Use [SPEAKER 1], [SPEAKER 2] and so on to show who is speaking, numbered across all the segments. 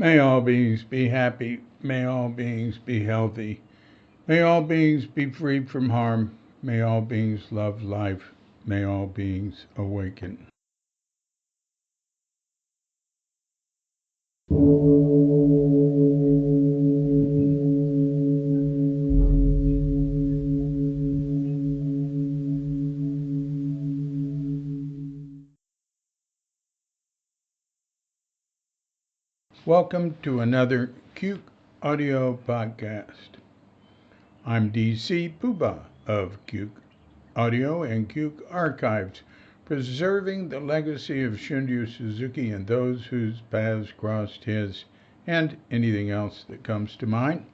[SPEAKER 1] May all beings be happy. May all beings be healthy. May all beings be free from harm. May all beings love life. May all beings awaken. Welcome to another Cuke audio podcast. I'm DC Puba of Cuke Audio and Cuke Archives, preserving the legacy of Shundo Suzuki and those whose paths crossed his, and anything else that comes to mind.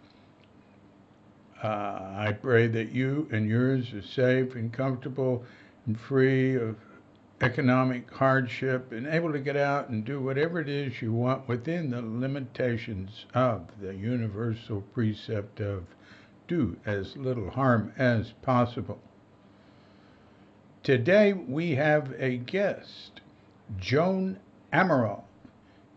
[SPEAKER 1] I pray that you and yours are safe and comfortable and free of economic hardship and able to get out and do whatever it is you want within the limitations of the universal precept of do as little harm as possible. Today we have a guest, Joan Amaral,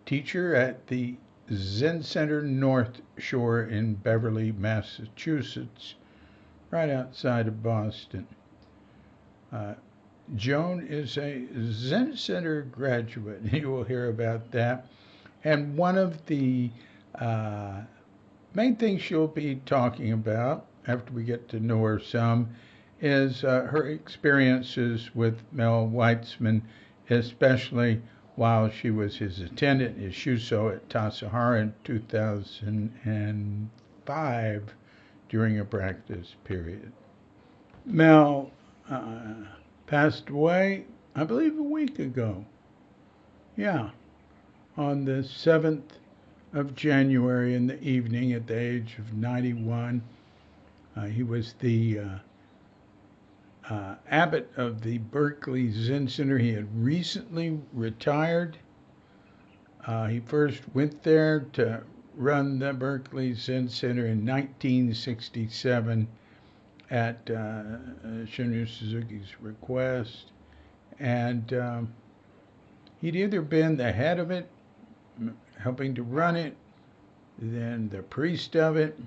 [SPEAKER 1] teacher at the Zen Center North Shore in Beverly, Massachusetts, right outside of Boston. Joan is a Zen Center graduate. You will hear about that. And one of the main things she'll be talking about after we get to know her some is her experiences with Mel Weitsman, especially while she was his attendant, his Shuso at Tassajara in 2005 during a practice period. Mel passed away, I believe, a week ago. Yeah, on the 7th of January in the evening at the age of 91. He was the abbot of the Berkeley Zen Center. He had recently retired. He first went there to run the Berkeley Zen Center in 1967 at Shundo Suzuki's request. And he'd either been the head of it, helping to run it, then the priest of it,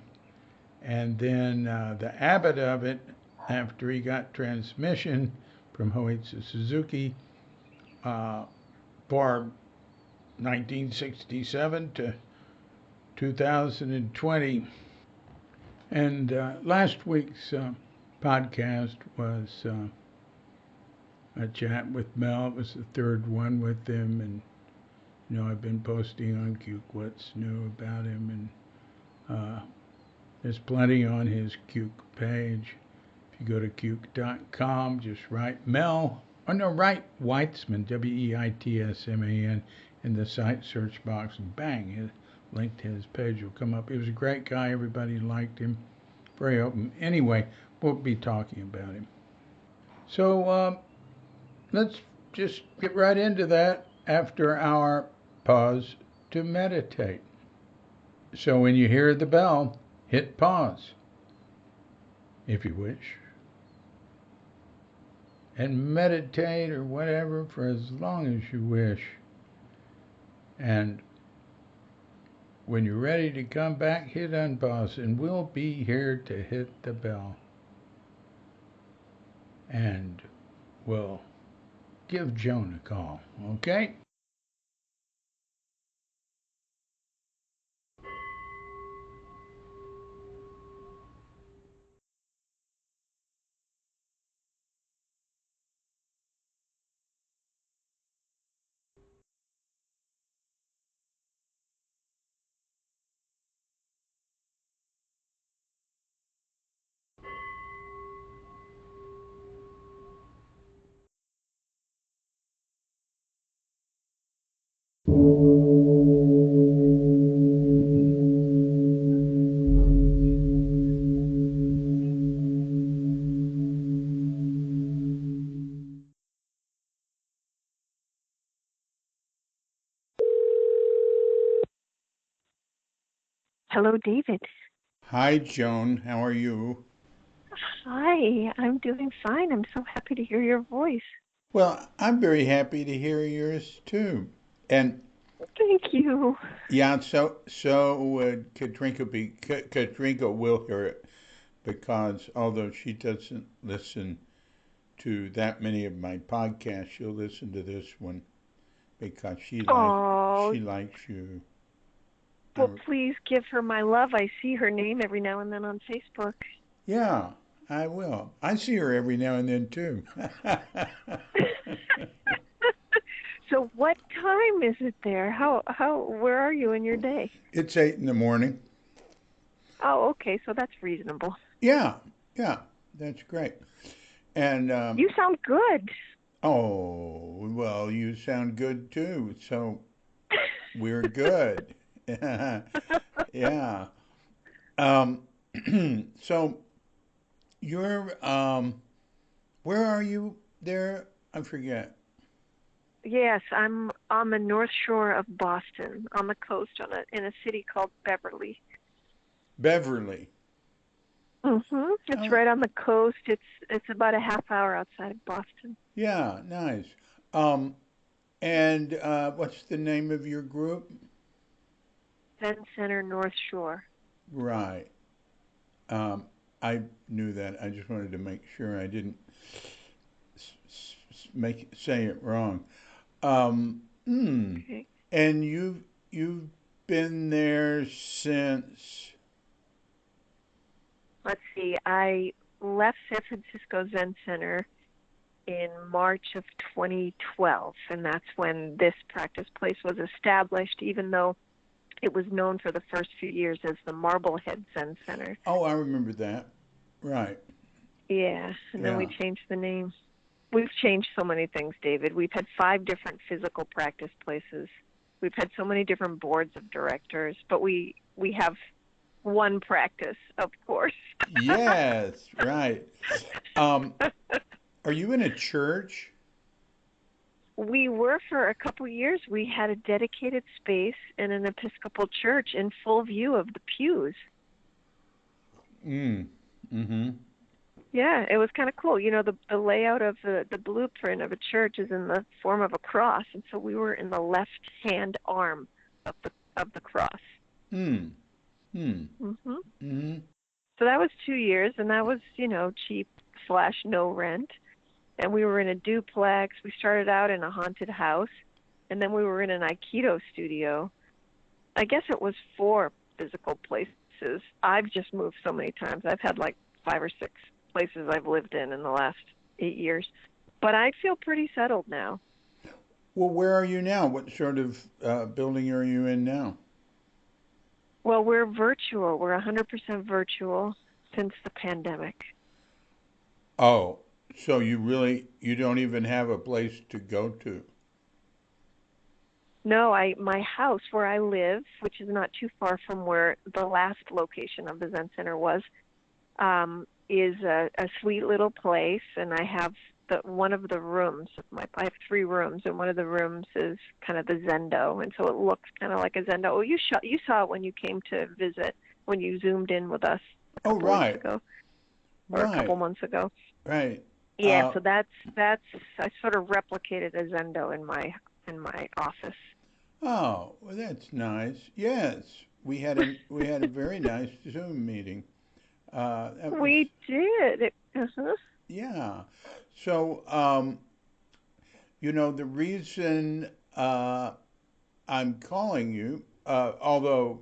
[SPEAKER 1] and then the abbot of it after he got transmission from Hoitsu Suzuki for 1967 to 2020. And last week's podcast was a chat with Mel. It was the third one with him, and I've been posting on Cuke what's new about him, and there's plenty on his Cuke page. If you go to cuke.com, just write write Weitsman, Weitsman, in the site search box, and bang, his link to his page will come up. He was a great guy. Everybody liked him. Very open. Anyway, we'll be talking about him. So let's just get right into that after our pause to meditate. So when you hear the bell, hit pause, if you wish, and meditate or whatever for as long as you wish. And when you're ready to come back, hit unpause, and we'll be here to hit the bell. And we'll give Joan a call, okay?
[SPEAKER 2] Hello, David.
[SPEAKER 1] Hi, Joan. How are you?
[SPEAKER 2] Hi, I'm doing fine. I'm so happy to hear your voice.
[SPEAKER 1] Well, I'm very happy to hear yours too. And
[SPEAKER 2] Thank you.
[SPEAKER 1] yeah, so would Katrinka will hear it because although she doesn't listen to that many of my podcasts, she'll listen to this one because
[SPEAKER 2] Oh,
[SPEAKER 1] she likes you. I,
[SPEAKER 2] well, please give her my love. I see her name every now and then on Facebook.
[SPEAKER 1] yeah, I will. I see her every now and then too.
[SPEAKER 2] So, what time is it there? Where are you in your day?
[SPEAKER 1] It's 8 in the morning.
[SPEAKER 2] Oh, okay, so that's reasonable.
[SPEAKER 1] Yeah, yeah, that's great. And
[SPEAKER 2] You sound good.
[SPEAKER 1] oh, well, you sound good too. So we're good. Yeah. Um, so you're where are you there? I forget.
[SPEAKER 2] Yes, I'm on the North Shore of Boston, on the coast, in a city called Beverly.
[SPEAKER 1] Beverly.
[SPEAKER 2] It's
[SPEAKER 1] Oh,
[SPEAKER 2] right on the coast. It's about a half hour outside of Boston.
[SPEAKER 1] yeah, nice. Um, and what's the name of your group?
[SPEAKER 2] Zen Center North Shore.
[SPEAKER 1] Right. Um, I knew that. I just wanted to make sure I didn't make say it wrong. Hmm.
[SPEAKER 2] Okay.
[SPEAKER 1] And you've been there since.
[SPEAKER 2] Let's see. I left San Francisco Zen Center in March of 2012, and that's when this practice place was established, even though it was known for the first few years as the Marblehead Zen Center.
[SPEAKER 1] Oh, I remember that. Right.
[SPEAKER 2] Yeah, and then we
[SPEAKER 1] Yeah.
[SPEAKER 2] changed the name. We've changed so many things, David. We've had 5 different physical practice places. We've had so many different boards of directors, but we have one practice, of course.
[SPEAKER 1] Yes. Right. Um, are you in a church?
[SPEAKER 2] We were for a couple years. We had a dedicated space in an Episcopal church in full view of the pews.
[SPEAKER 1] Mm. Mm-hmm.
[SPEAKER 2] Yeah, it was kind of cool. The layout of the blueprint of a church is in the form of a cross, and so we were in the left hand arm of the cross.
[SPEAKER 1] Mm. Mm.
[SPEAKER 2] hmm
[SPEAKER 1] Mm-hmm.
[SPEAKER 2] So that was 2 years, and that was cheap slash no rent. And we were in a duplex. We started out in a haunted house, and then we were in an Aikido studio. I guess it was 4 physical places. I've just moved so many times. I've had like 5 or 6 places I've lived in the last 8 years. But I feel pretty settled now.
[SPEAKER 1] Well, where are you now? What sort of building are you in now?
[SPEAKER 2] Well, we're virtual. We're 100% virtual since the pandemic.
[SPEAKER 1] Oh, so you don't even have a place to go to.
[SPEAKER 2] No, my house where I live, which is not too far from where the last location of the Zen Center was, is a sweet little place, and I have the one of the rooms. I have 3 rooms, and one of the rooms is kind of the Zendo, and so it looks kind of like a Zendo. Oh, you saw it when you came to visit, when you zoomed in with us a
[SPEAKER 1] Oh,
[SPEAKER 2] couple weeks
[SPEAKER 1] right.
[SPEAKER 2] ago or a couple
[SPEAKER 1] Right.
[SPEAKER 2] months ago.
[SPEAKER 1] Right.
[SPEAKER 2] Yeah,
[SPEAKER 1] Uh,
[SPEAKER 2] so that's I sort of replicated a Zendo in my office.
[SPEAKER 1] oh, well, that's nice. Yes, we had a very nice Zoom meeting. That was
[SPEAKER 2] We did. Uh-huh.
[SPEAKER 1] yeah. So, the reason I'm calling you, although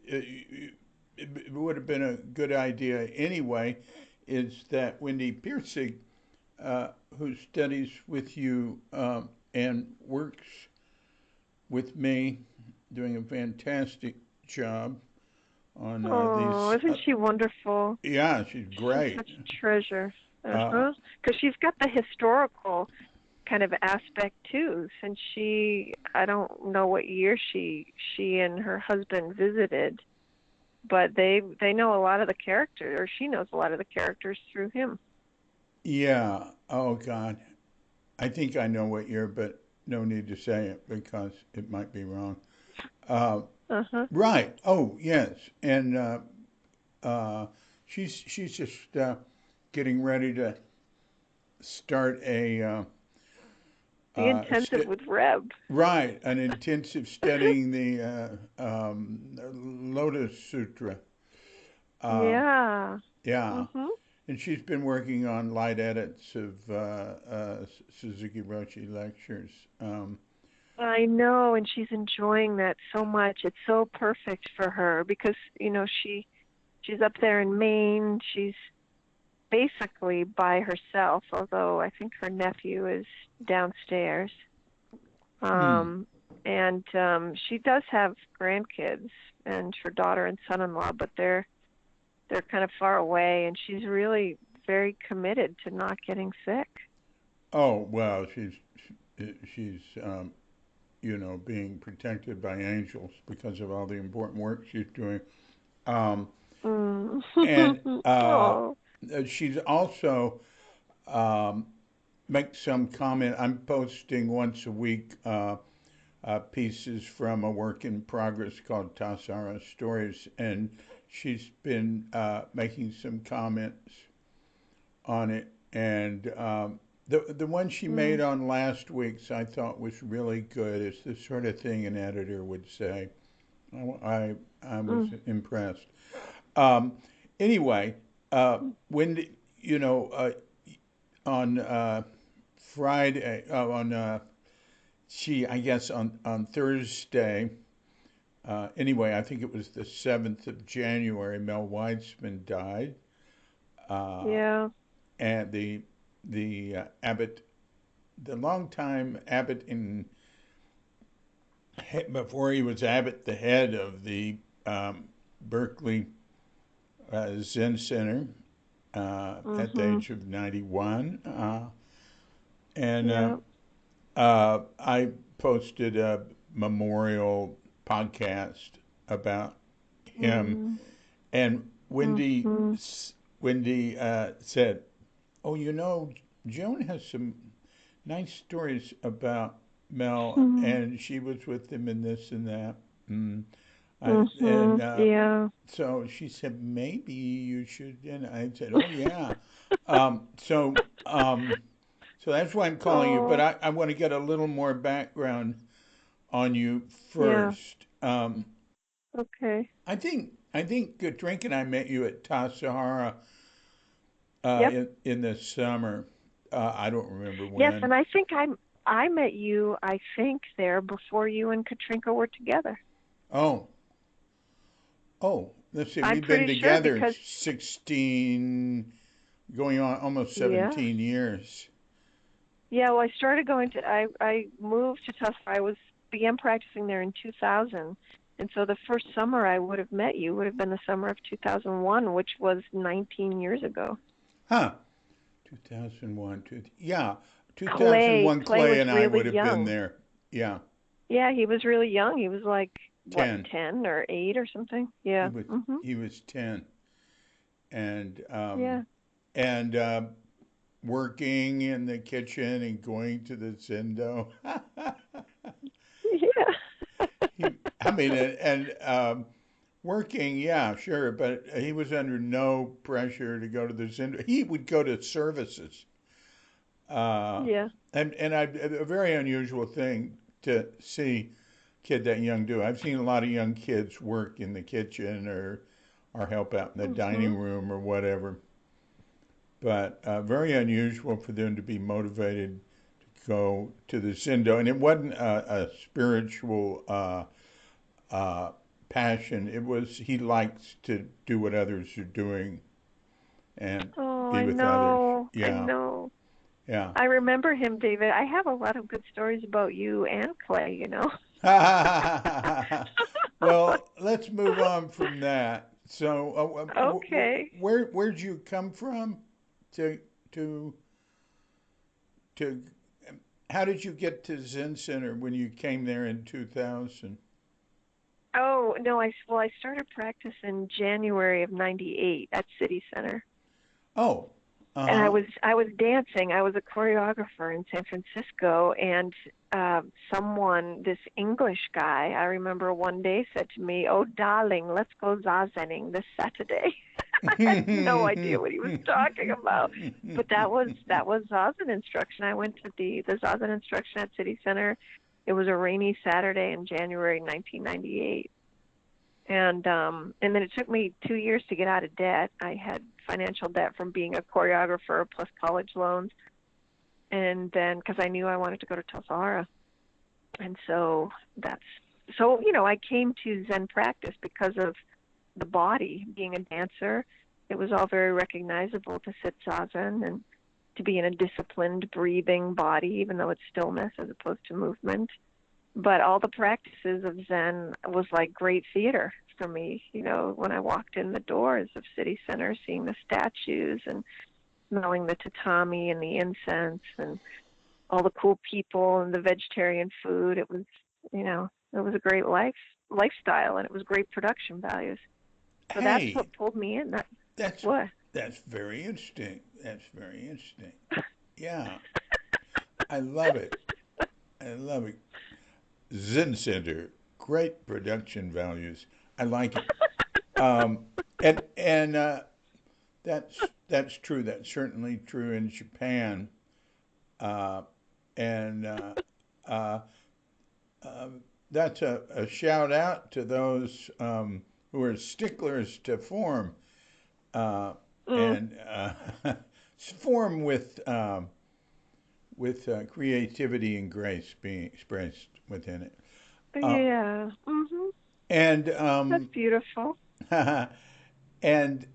[SPEAKER 1] it would have been a good idea anyway, is that Wendy Piercing, uh, who studies with you and works with me, doing a fantastic job on
[SPEAKER 2] Oh,
[SPEAKER 1] these.
[SPEAKER 2] isn't she wonderful?
[SPEAKER 1] Yeah, she's
[SPEAKER 2] She's
[SPEAKER 1] great.
[SPEAKER 2] such a treasure.
[SPEAKER 1] Uh,
[SPEAKER 2] Uh-huh. Because she's got the historical kind of aspect too. Since I don't know what year she and her husband visited, but they know a lot of the characters, or she knows a lot of the characters through him.
[SPEAKER 1] yeah. Oh God, I think I know what year, but no need to say it because it might be wrong. Uh,
[SPEAKER 2] Uh-huh.
[SPEAKER 1] Right. Oh, yes. And she's just getting ready to start a
[SPEAKER 2] The intensive with Reb.
[SPEAKER 1] right, an intensive studying the Lotus Sutra. Uh,
[SPEAKER 2] Yeah.
[SPEAKER 1] yeah,
[SPEAKER 2] Mhm.
[SPEAKER 1] and she's been working on light edits of Suzuki Roshi lectures.
[SPEAKER 2] I know, and she's enjoying that so much. It's so perfect for her because, she's up there in Maine. She's basically by herself, although I think her nephew is downstairs.
[SPEAKER 1] Hmm.
[SPEAKER 2] Um, and she does have grandkids and her daughter and son-in-law, but they're kind of far away, and she's really very committed to not getting sick.
[SPEAKER 1] Oh well, she's being protected by angels because of all the important work she's doing. Um,
[SPEAKER 2] Mm.
[SPEAKER 1] and
[SPEAKER 2] Oh.
[SPEAKER 1] she's also um, make some comment. I'm posting once a week pieces from a work in progress called Tassajara Stories, and she's been making some comments on it. And the one she made
[SPEAKER 2] Mm.
[SPEAKER 1] on last week's I thought was really good. It's the sort of thing an editor would say. I was
[SPEAKER 2] Mm.
[SPEAKER 1] impressed. Um, anyway, when you know on Friday on I guess on Thursday. Anyway, I think it was the 7th of January. Mel Weitsman died, uh,
[SPEAKER 2] Yeah.
[SPEAKER 1] and the abbot, the longtime abbot in before he was abbot, the head of the Berkeley Zen Center at the
[SPEAKER 2] Mhm.
[SPEAKER 1] age of 91. And
[SPEAKER 2] Yeah.
[SPEAKER 1] I posted a memorial podcast about him,
[SPEAKER 2] Mm.
[SPEAKER 1] and
[SPEAKER 2] Mhm.
[SPEAKER 1] Wendy said, "Oh, Joan has some nice stories about Mel,
[SPEAKER 2] Mhm.
[SPEAKER 1] and she was with him in this and that." Mm. And
[SPEAKER 2] Mhm. Yeah.
[SPEAKER 1] so she said, maybe you should. And I said, oh, yeah. Um, so, um, so that's why I'm calling you. But
[SPEAKER 2] Oh.
[SPEAKER 1] I want to get a little more background on you
[SPEAKER 2] Yeah.
[SPEAKER 1] first.
[SPEAKER 2] Okay.
[SPEAKER 1] I think Drink and I met you at Tassajara
[SPEAKER 2] Yep.
[SPEAKER 1] in the summer. I don't remember
[SPEAKER 2] Yes,
[SPEAKER 1] when.
[SPEAKER 2] and I met you, I think, there before you and Katrinka were together.
[SPEAKER 1] Oh, oh, let's see.
[SPEAKER 2] I'm
[SPEAKER 1] We've been
[SPEAKER 2] pretty sure
[SPEAKER 1] together
[SPEAKER 2] because
[SPEAKER 1] 16, going on almost
[SPEAKER 2] yeah.
[SPEAKER 1] 17 years.
[SPEAKER 2] Yeah, well, I moved to Tucson. Began practicing there in 2000. And so the first summer I would have met you would have been the summer of 2001, which was 19 years ago.
[SPEAKER 1] Huh. 2001. Yeah.
[SPEAKER 2] Clay
[SPEAKER 1] 2001,
[SPEAKER 2] Clay
[SPEAKER 1] Clay
[SPEAKER 2] was
[SPEAKER 1] and I
[SPEAKER 2] really
[SPEAKER 1] would have been
[SPEAKER 2] young.
[SPEAKER 1] there. Yeah.
[SPEAKER 2] Yeah, he was really young. He was like what,
[SPEAKER 1] 10.
[SPEAKER 2] 10 or 8 or something?
[SPEAKER 1] He
[SPEAKER 2] Yeah.
[SPEAKER 1] was
[SPEAKER 2] Mhm.
[SPEAKER 1] he was 10. And
[SPEAKER 2] Yeah.
[SPEAKER 1] and working in the kitchen and going to the Zendo.
[SPEAKER 2] Yeah.
[SPEAKER 1] I mean, and working, yeah, sure, but he was under no pressure to go to the Zendo. He would go to services. Uh,
[SPEAKER 2] Yeah.
[SPEAKER 1] a very unusual thing to see a kid that young do. I've seen a lot of young kids work in the kitchen or help out in the dining
[SPEAKER 2] Mhm.
[SPEAKER 1] room or whatever, but very unusual for them to be motivated to go to the Zendo. And it wasn't a spiritual uh, passion. It was he likes to do what others are doing and
[SPEAKER 2] Oh,
[SPEAKER 1] be
[SPEAKER 2] I
[SPEAKER 1] with others.
[SPEAKER 2] know. I
[SPEAKER 1] Yeah,
[SPEAKER 2] know.
[SPEAKER 1] yeah.
[SPEAKER 2] I remember him, David. I have a lot of good stories about you and Clay.
[SPEAKER 1] Well, let's move on from that. So,
[SPEAKER 2] Okay.
[SPEAKER 1] where'd you come from to to to? How did you get to Zen Center when you came there in 2000?
[SPEAKER 2] Oh, no, I started practice in January of '98 at City Center.
[SPEAKER 1] Oh,
[SPEAKER 2] And
[SPEAKER 1] Uh-huh.
[SPEAKER 2] I was dancing. I was a choreographer in San Francisco, and someone, this English guy, I remember one day said to me, "Oh, darling, let's go zazening this Saturday." I had no idea what he was talking about, but that was zazen instruction. I went to the zazen instruction at City Center. It was a rainy Saturday in January 1998. And then it took me 2 years to get out of debt. I had financial debt from being a choreographer plus college loans, and then because I knew I wanted to go to Tassajara, and I came to Zen practice because of the body. Being a dancer, it was all very recognizable to sit zazen and to be in a disciplined breathing body, even though it's stillness as opposed to movement. But all the practices of Zen was like great theater for me. When I walked in the doors of City Center, seeing the statues and smelling the tatami and the incense and all the cool people and the vegetarian food, it was a great lifestyle, and it was great production values. So that's
[SPEAKER 1] Hey,
[SPEAKER 2] what pulled me in.
[SPEAKER 1] that's
[SPEAKER 2] What?
[SPEAKER 1] that's very interesting. That's very interesting. Yeah, I love it. I love it. Zen Center, great production values. I like it. Um, and that's true. That's certainly true in Japan. Uh, and uh, uh, that's a shout out to those who are sticklers to form uh,
[SPEAKER 2] Mm,
[SPEAKER 1] and form with creativity and grace being expressed within it. Uh,
[SPEAKER 2] yeah. Mhm.
[SPEAKER 1] and
[SPEAKER 2] That's beautiful.
[SPEAKER 1] and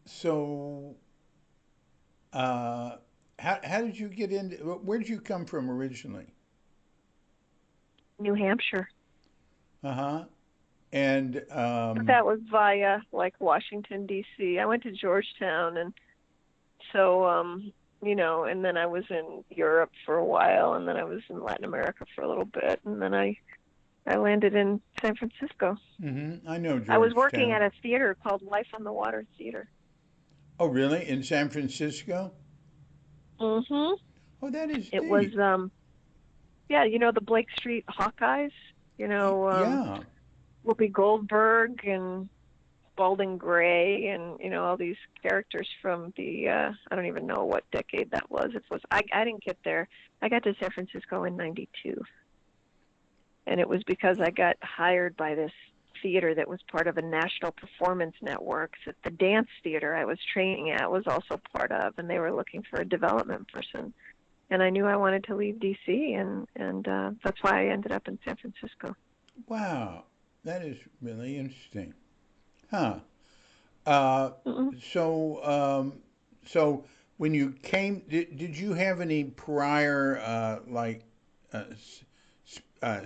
[SPEAKER 1] so uh, how did you get into? Where did you come from originally?
[SPEAKER 2] New Hampshire.
[SPEAKER 1] Uh huh. And
[SPEAKER 2] That was via like Washington D.C. I went to Georgetown, and so and then I was in Europe for a while, and then I was in Latin America for a little bit, and then I landed in San Francisco.
[SPEAKER 1] I know
[SPEAKER 2] I was working
[SPEAKER 1] Georgetown.
[SPEAKER 2] at a theater called Life on the Water Theater.
[SPEAKER 1] Oh, really? In San Francisco?
[SPEAKER 2] Mhm.
[SPEAKER 1] Oh, that is
[SPEAKER 2] It was
[SPEAKER 1] neat.
[SPEAKER 2] yeah, the Blake Street Hawkeyes,
[SPEAKER 1] Yeah.
[SPEAKER 2] Whoopi Goldberg and Spalding Gray, and all these characters from the I don't even know what decade that was. I didn't get there. I got to San Francisco in 92, and it was because I got hired by this theater that was part of a national performance network that the dance theater I was training at was also part of, and they were looking for a development person. And I knew I wanted to leave DC, and that's why I ended up in San Francisco.
[SPEAKER 1] Wow. That is really interesting. Huh. Uh,
[SPEAKER 2] Mm-mm.
[SPEAKER 1] so, so when you came, did you have any prior,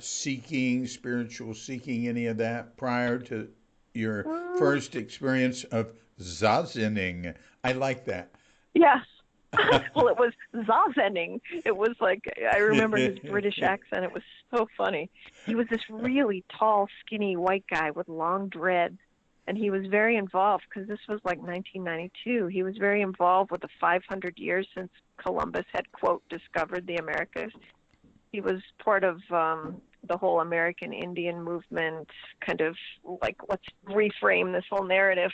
[SPEAKER 1] seeking, spiritual seeking, any of that prior to your
[SPEAKER 2] Mm,
[SPEAKER 1] first experience of zazening? I like that.
[SPEAKER 2] yeah. Well, it was zazening. It was like, I remember his British accent. It was so funny. He was this really tall, skinny white guy with long dreads, and he was very involved because this was like 1992. He was very involved with the 500 years since Columbus had, quote, discovered the Americas. He was part of the whole American Indian movement, kind of like, let's reframe this whole narrative.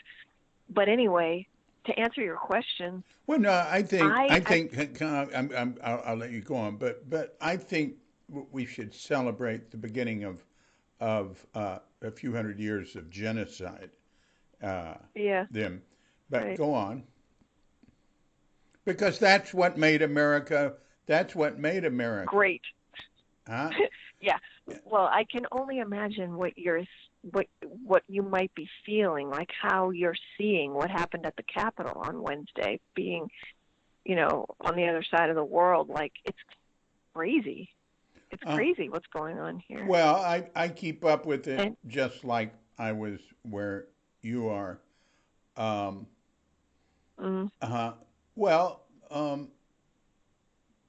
[SPEAKER 2] But anyway, to answer your question,
[SPEAKER 1] Well, no, I think
[SPEAKER 2] I,
[SPEAKER 1] I
[SPEAKER 2] I
[SPEAKER 1] think I'll let you go on, but I think we should celebrate the beginning of a few hundred years of genocide. Uh,
[SPEAKER 2] yeah,
[SPEAKER 1] them, but
[SPEAKER 2] right.
[SPEAKER 1] go on because that's what made America. That's what made America.
[SPEAKER 2] Great.
[SPEAKER 1] Huh?
[SPEAKER 2] Yeah. Well, I can only imagine what you might be feeling, like how you're seeing what happened at the Capitol on Wednesday, being, on the other side of the world. Like, it's crazy. It's
[SPEAKER 1] Uh,
[SPEAKER 2] crazy what's going on here.
[SPEAKER 1] well, I keep up with it
[SPEAKER 2] And
[SPEAKER 1] just like I was where you are. Um,
[SPEAKER 2] mm,
[SPEAKER 1] uh, well,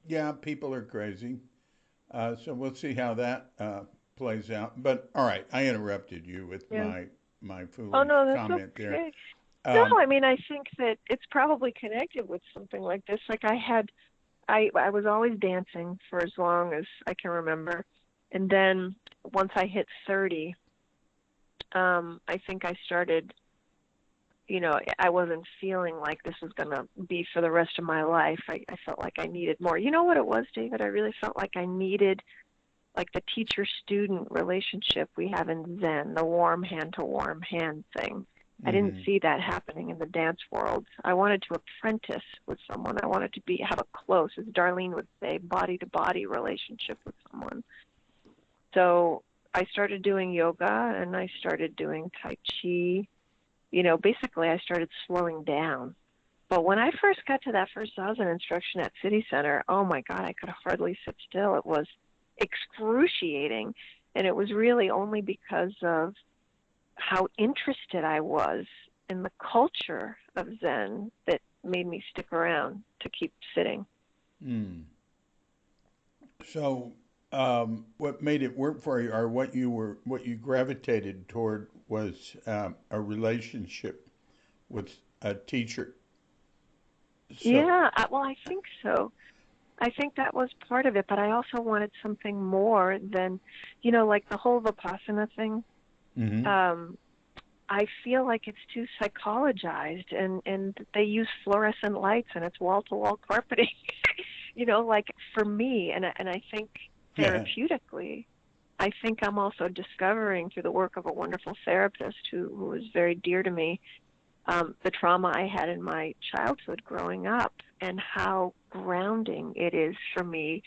[SPEAKER 1] yeah, people are crazy. So we'll see how that plays out. But all right, I interrupted you with
[SPEAKER 2] yeah.
[SPEAKER 1] my
[SPEAKER 2] Oh
[SPEAKER 1] foolish
[SPEAKER 2] no, that's
[SPEAKER 1] comment there.
[SPEAKER 2] okay. No, I mean, I think that it's probably connected with something like this. Like I was always dancing for as long as I can remember. And then once I hit 30, I think I started, I wasn't feeling like this was going to be for the rest of my life. I felt like I needed more. You know what it was, David? I really felt like I needed like the teacher-student relationship we have in Zen, the warm hand to warm hand thing. I didn't see that happening in the dance world. I wanted to apprentice with someone. I wanted to have a close, as Darlene would say, body-to-body relationship with someone. So I started doing yoga and I started doing Tai Chi. Basically I started slowing down. But when I first got to that first Zazen instruction at City Center, oh my God, I could hardly sit still. It was excruciating. And it was really only because of how interested I was in the culture of Zen that made me stick around to keep sitting.
[SPEAKER 1] So, what made it work for you, or what you gravitated toward, was a relationship with a teacher. So,
[SPEAKER 2] Yeah, well, I think so. I think that was part of it, but I also wanted something more than, like the whole Vipassana thing. I feel like it's too psychologized, and they use fluorescent lights and it's wall-to-wall carpeting, like for me, and I think
[SPEAKER 1] yeah.
[SPEAKER 2] therapeutically, I think I'm also discovering through the work of a wonderful therapist who is very dear to me, the trauma I had in my childhood growing up and how grounding it is for me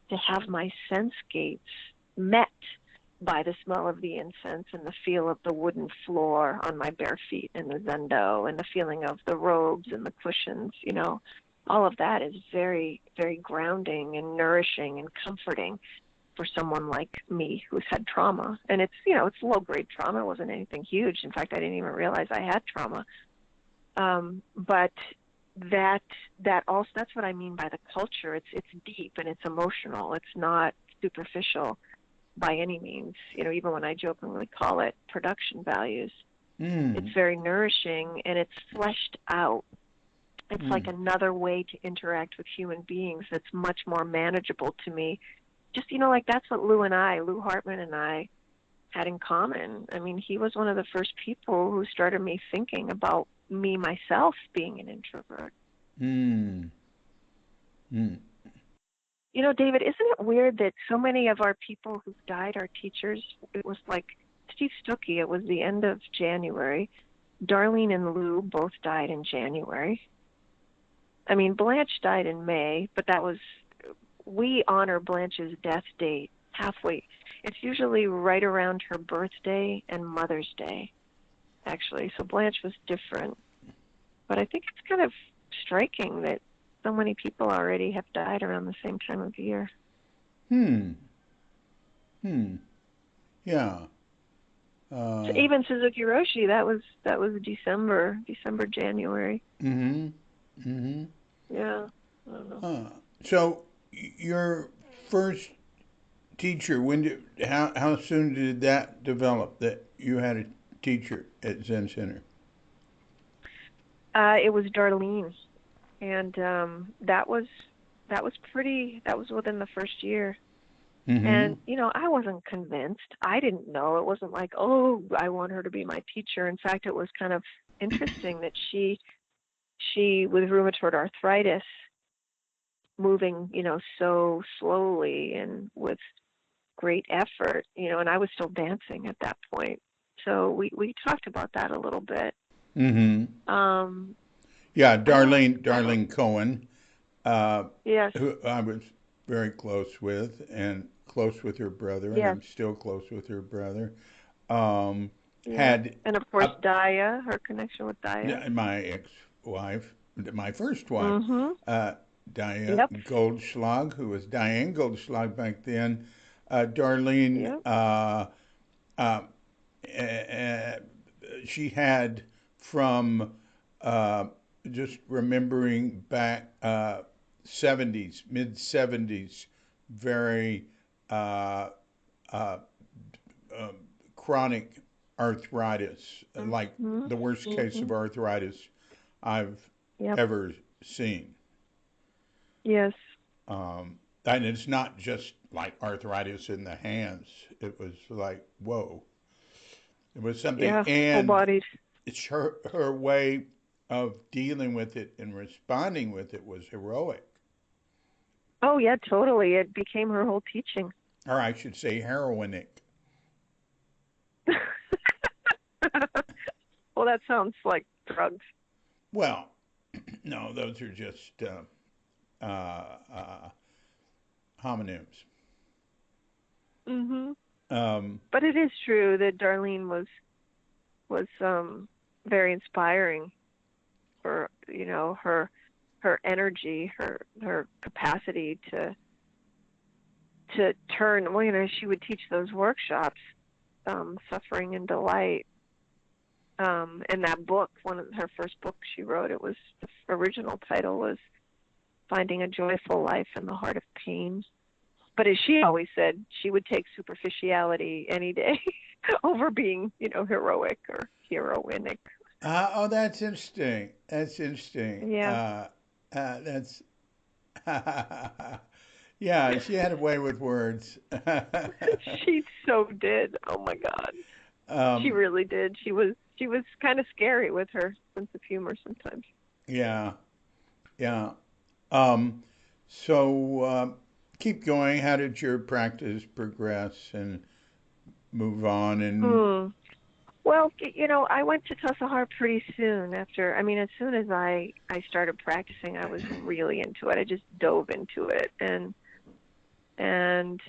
[SPEAKER 2] to have my sense gates met by the smell of the incense and the feel of the wooden floor on my bare feet in the zendo and the feeling of the robes and the cushions, all of that is very, very grounding and nourishing and comforting for someone like me who's had trauma. And it's, it's low-grade trauma. It wasn't anything huge. In fact, I didn't even realize I had trauma. But that also, that's what I mean by the culture. It's deep and it's emotional. It's not superficial by any means, even when I jokingly call it production values. It's very nourishing and it's fleshed out. It's like another way to interact with human beings that's much more manageable to me. Just, like that's what Lou Hartman and I had in common. I mean, he was one of the first people who started me thinking about me, myself, being an introvert. David, isn't it weird that so many of our people who died, our teachers, it was like Steve Stuckey, it was the end of January. Darlene and Lou both died in January. I mean, Blanche died in May, but we honor Blanche's death date halfway. It's usually right around her birthday and Mother's Day, actually. So Blanche was different. But I think it's kind of striking that so many people already have died around the same time of year.
[SPEAKER 1] Yeah.
[SPEAKER 2] So even Suzuki Roshi, that was December, January. Yeah. I don't know.
[SPEAKER 1] So your first teacher, how soon did that develop, that you had a teacher at Zen Center?
[SPEAKER 2] It was Darlene, and that was within the first year. And I wasn't convinced. I didn't know. It wasn't like, oh, I want her to be my teacher. In fact, it was kind of interesting that she with rheumatoid arthritis, moving, so slowly and with great effort, and I was still dancing at that point. So we talked about that a little bit.
[SPEAKER 1] Yeah, Darlene Cohen,
[SPEAKER 2] Yes.
[SPEAKER 1] who I was very close with, and close with her brother, and I'm still close with her brother. Had
[SPEAKER 2] and of course Daya, her connection with Daya,
[SPEAKER 1] my ex-wife, my first wife, Daya Goldschlag, who was Diane Goldschlag back then. Darlene, she had from just remembering back 70s, mid 70s, very chronic arthritis, like
[SPEAKER 2] Mm-hmm.
[SPEAKER 1] the worst case of arthritis I've
[SPEAKER 2] Yep.
[SPEAKER 1] ever seen.
[SPEAKER 2] Yes.
[SPEAKER 1] And it's not just like arthritis in the hands. It was like, whoa. It was something,
[SPEAKER 2] Yeah. Full
[SPEAKER 1] and
[SPEAKER 2] bodied.
[SPEAKER 1] it's her way of dealing with it and responding with it was heroic,
[SPEAKER 2] Oh yeah, totally. It became her whole teaching.
[SPEAKER 1] or I should say heroinic.
[SPEAKER 2] Well, that sounds like drugs.
[SPEAKER 1] Well, no, those are just uh, homonyms.
[SPEAKER 2] Mhm.
[SPEAKER 1] Um,
[SPEAKER 2] But it is true that Darlene was very inspiring for, her energy, her capacity to turn, well, she would teach those workshops, Suffering and Delight. And that book, one of her first books she wrote, it was, the original title was Finding a Joyful Life in the Heart of Pain. But as she always said, she would take superficiality any day over being, heroic or heroinic.
[SPEAKER 1] oh, that's interesting. That's interesting.
[SPEAKER 2] Yeah.
[SPEAKER 1] That's yeah. She had a way with words.
[SPEAKER 2] She so did. Oh my God. She
[SPEAKER 1] um,
[SPEAKER 2] really did. She was kind of scary with her sense of humor sometimes.
[SPEAKER 1] yeah, yeah. Um, so keep going. How did your practice progress and move on? And
[SPEAKER 2] Mm. Well, I went to Tassajara pretty soon after. I mean, as soon as I started practicing, I was really into it. I just dove into it, and and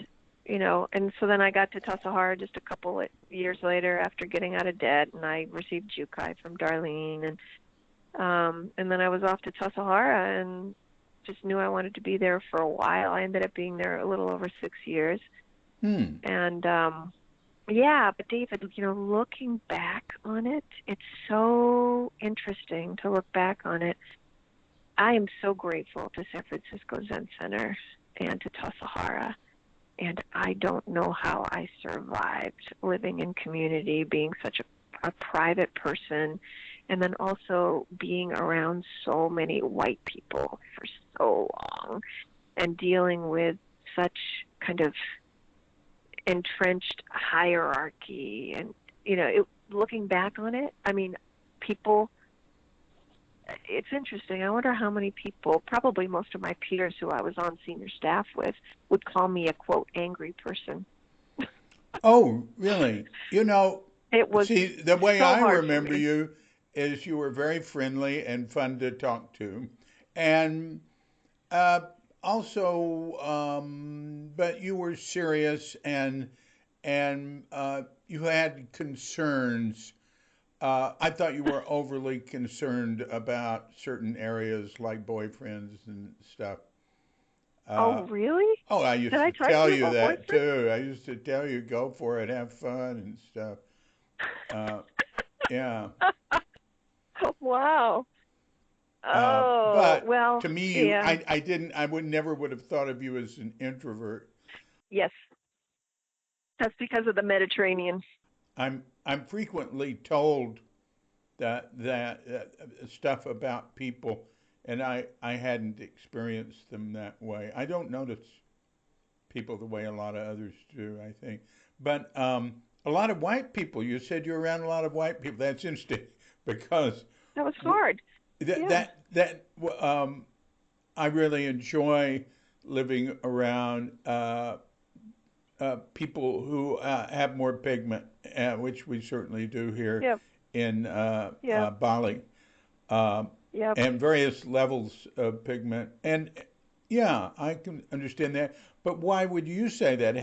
[SPEAKER 2] so then I got to Tassajara just a couple of years later after getting out of debt, and I received Jukai from Darlene, and then I was off to Tassajara and just knew I wanted to be there for a while. I ended up being there a little over 6 years,
[SPEAKER 1] hmm,
[SPEAKER 2] and yeah, but David, looking back on it, it's so interesting to look back on it. I am so grateful to San Francisco Zen Center and to Tassajara. And I don't know how I survived living in community, being such a private person, and then also being around so many white people for so long and dealing with such kind of entrenched hierarchy. And, looking back on it, I mean, people, it's interesting. I wonder how many people, probably most of my peers who I was on senior staff with, would call me a, quote, angry person.
[SPEAKER 1] oh, really?
[SPEAKER 2] It was
[SPEAKER 1] See, the way
[SPEAKER 2] so
[SPEAKER 1] I
[SPEAKER 2] hard for
[SPEAKER 1] remember
[SPEAKER 2] me.
[SPEAKER 1] you is you were very friendly and fun to talk to, and uh, also, but you were serious and you had concerns. I thought you were overly concerned about certain areas like boyfriends and stuff.
[SPEAKER 2] Oh,
[SPEAKER 1] Uh,
[SPEAKER 2] really?
[SPEAKER 1] oh, I
[SPEAKER 2] Did
[SPEAKER 1] used
[SPEAKER 2] I
[SPEAKER 1] to
[SPEAKER 2] talk to
[SPEAKER 1] tell
[SPEAKER 2] you
[SPEAKER 1] you
[SPEAKER 2] about
[SPEAKER 1] that
[SPEAKER 2] boyfriend?
[SPEAKER 1] too. I used to tell you go for it, have fun and stuff. Uh, yeah.
[SPEAKER 2] Wow. Oh,
[SPEAKER 1] But
[SPEAKER 2] well,
[SPEAKER 1] to me,
[SPEAKER 2] yeah.
[SPEAKER 1] I would never would have thought of you as an introvert.
[SPEAKER 2] Yes, that's because of the Mediterranean.
[SPEAKER 1] I'm frequently told stuff about people, and I hadn't experienced them that way. I don't notice people the way a lot of others do, I think. But a lot of white people. You said you're around a lot of white people. That's interesting because
[SPEAKER 2] That was
[SPEAKER 1] w-
[SPEAKER 2] hard.
[SPEAKER 1] that
[SPEAKER 2] Yeah.
[SPEAKER 1] that that I really enjoy living around people who have more pigment, which we certainly do here
[SPEAKER 2] Yep.
[SPEAKER 1] in
[SPEAKER 2] Yep.
[SPEAKER 1] Bali, uh,
[SPEAKER 2] Yep.
[SPEAKER 1] and various levels of pigment. And yeah, I can understand that. But why would you say that?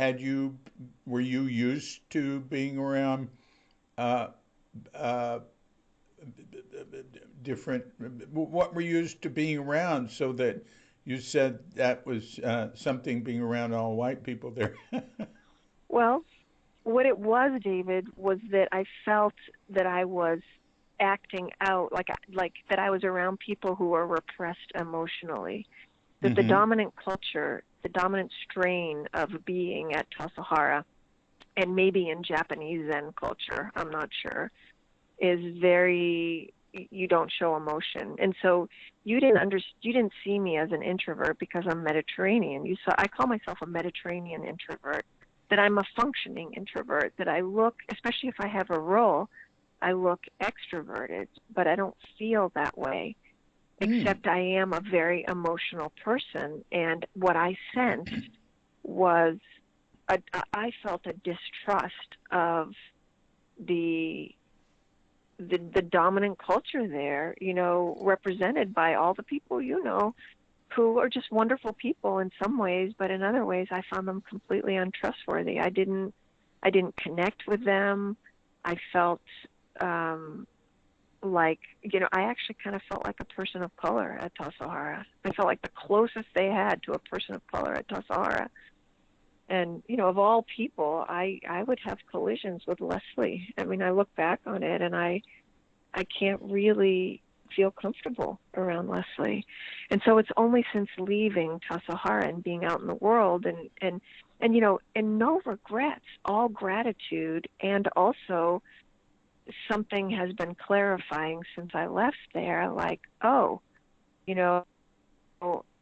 [SPEAKER 1] Were you used to being around uh, uh, different? What were you used to being around so that you said that was something being around all white people there?
[SPEAKER 2] Well, what it was, David, was that I felt that I was acting out, like that I was around people who were repressed emotionally. That the
[SPEAKER 1] Hmm.
[SPEAKER 2] dominant culture, the dominant strain of being at Tassajara and maybe in Japanese Zen culture, I'm not sure, is very, you don't show emotion. And so you didn't see me as an introvert because I'm Mediterranean. I call myself a Mediterranean introvert, that I'm a functioning introvert, that I look, especially if I have a role, I look extroverted, but I don't feel that way, except I am a very emotional person. And what I sensed was I felt a distrust of the dominant culture there, represented by all the people, who are just wonderful people in some ways, but in other ways I found them completely untrustworthy. I didn't connect with them. I felt like, I actually kind of felt like a person of color at Tassajara. I felt like the closest they had to a person of color at Tassajara. And, of all people, I would have collisions with Leslie. I mean, I look back on it and I can't really feel comfortable around Leslie. And so it's only since leaving Tassajara and being out in the world and no regrets, all gratitude, and also something has been clarifying since I left there, like,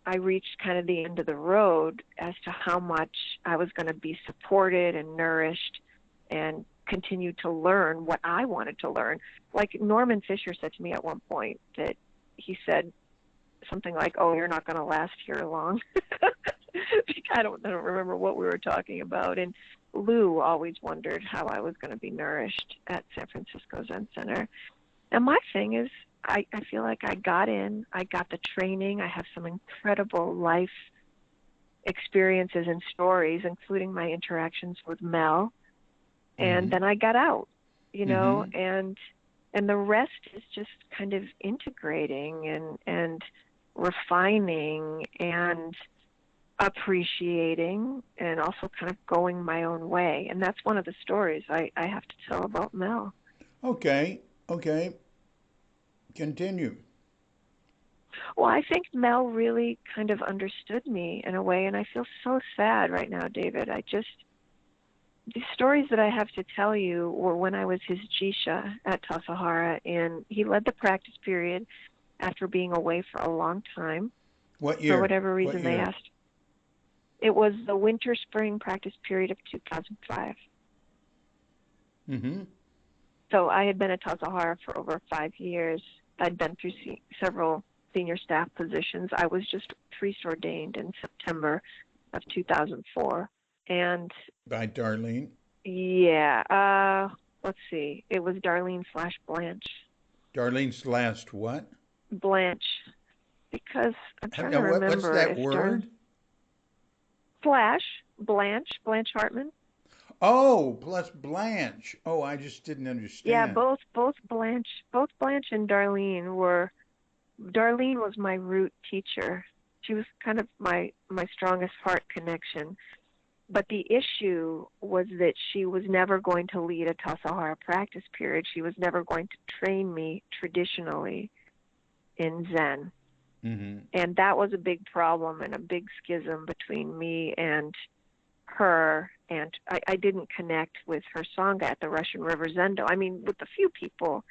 [SPEAKER 2] I reached kind of the end of the road as to how much I was going to be supported and nourished and continue to learn what I wanted to learn. Like Norman Fisher said to me at one point, that he said something like, "Oh, you're not going to last here long." I don't remember what we were talking about. And Lou always wondered how I was going to be nourished at San Francisco Zen Center. And my thing is, I feel like I got the training. I have some incredible life experiences and stories, including my interactions with Mel. And then I got out, and the rest is just kind of integrating and refining and appreciating and also kind of going my own way. And that's one of the stories I have to tell about Mel.
[SPEAKER 1] Okay. Continue.
[SPEAKER 2] Well, I think Mel really kind of understood me in a way, and I feel so sad right now, David. The stories that I have to tell you were when I was his jisha at Tassajara, and he led the practice period after being away for a long time.
[SPEAKER 1] What year?
[SPEAKER 2] For whatever reason they asked. It was the winter-spring practice period of 2005. So I had been at Tassajara for over 5 years. I'd been through several senior staff positions. I was just priest ordained in September of 2004. And
[SPEAKER 1] by Darlene?
[SPEAKER 2] Yeah. Let's see. It was Darlene/Blanche.
[SPEAKER 1] Darlene's last what?
[SPEAKER 2] Blanche. Because I'm trying to remember.
[SPEAKER 1] What's that word?
[SPEAKER 2] Blanche Hartman.
[SPEAKER 1] Oh, plus Blanche. Oh, I just didn't understand.
[SPEAKER 2] Yeah, both Blanche and Darlene was my root teacher. She was kind of my strongest heart connection. But the issue was that she was never going to lead a Tassajara practice period. She was never going to train me traditionally in Zen. And that was a big problem and a big schism between me and her. And I didn't connect with her Sangha at the Russian River Zendo. I mean, with a few people,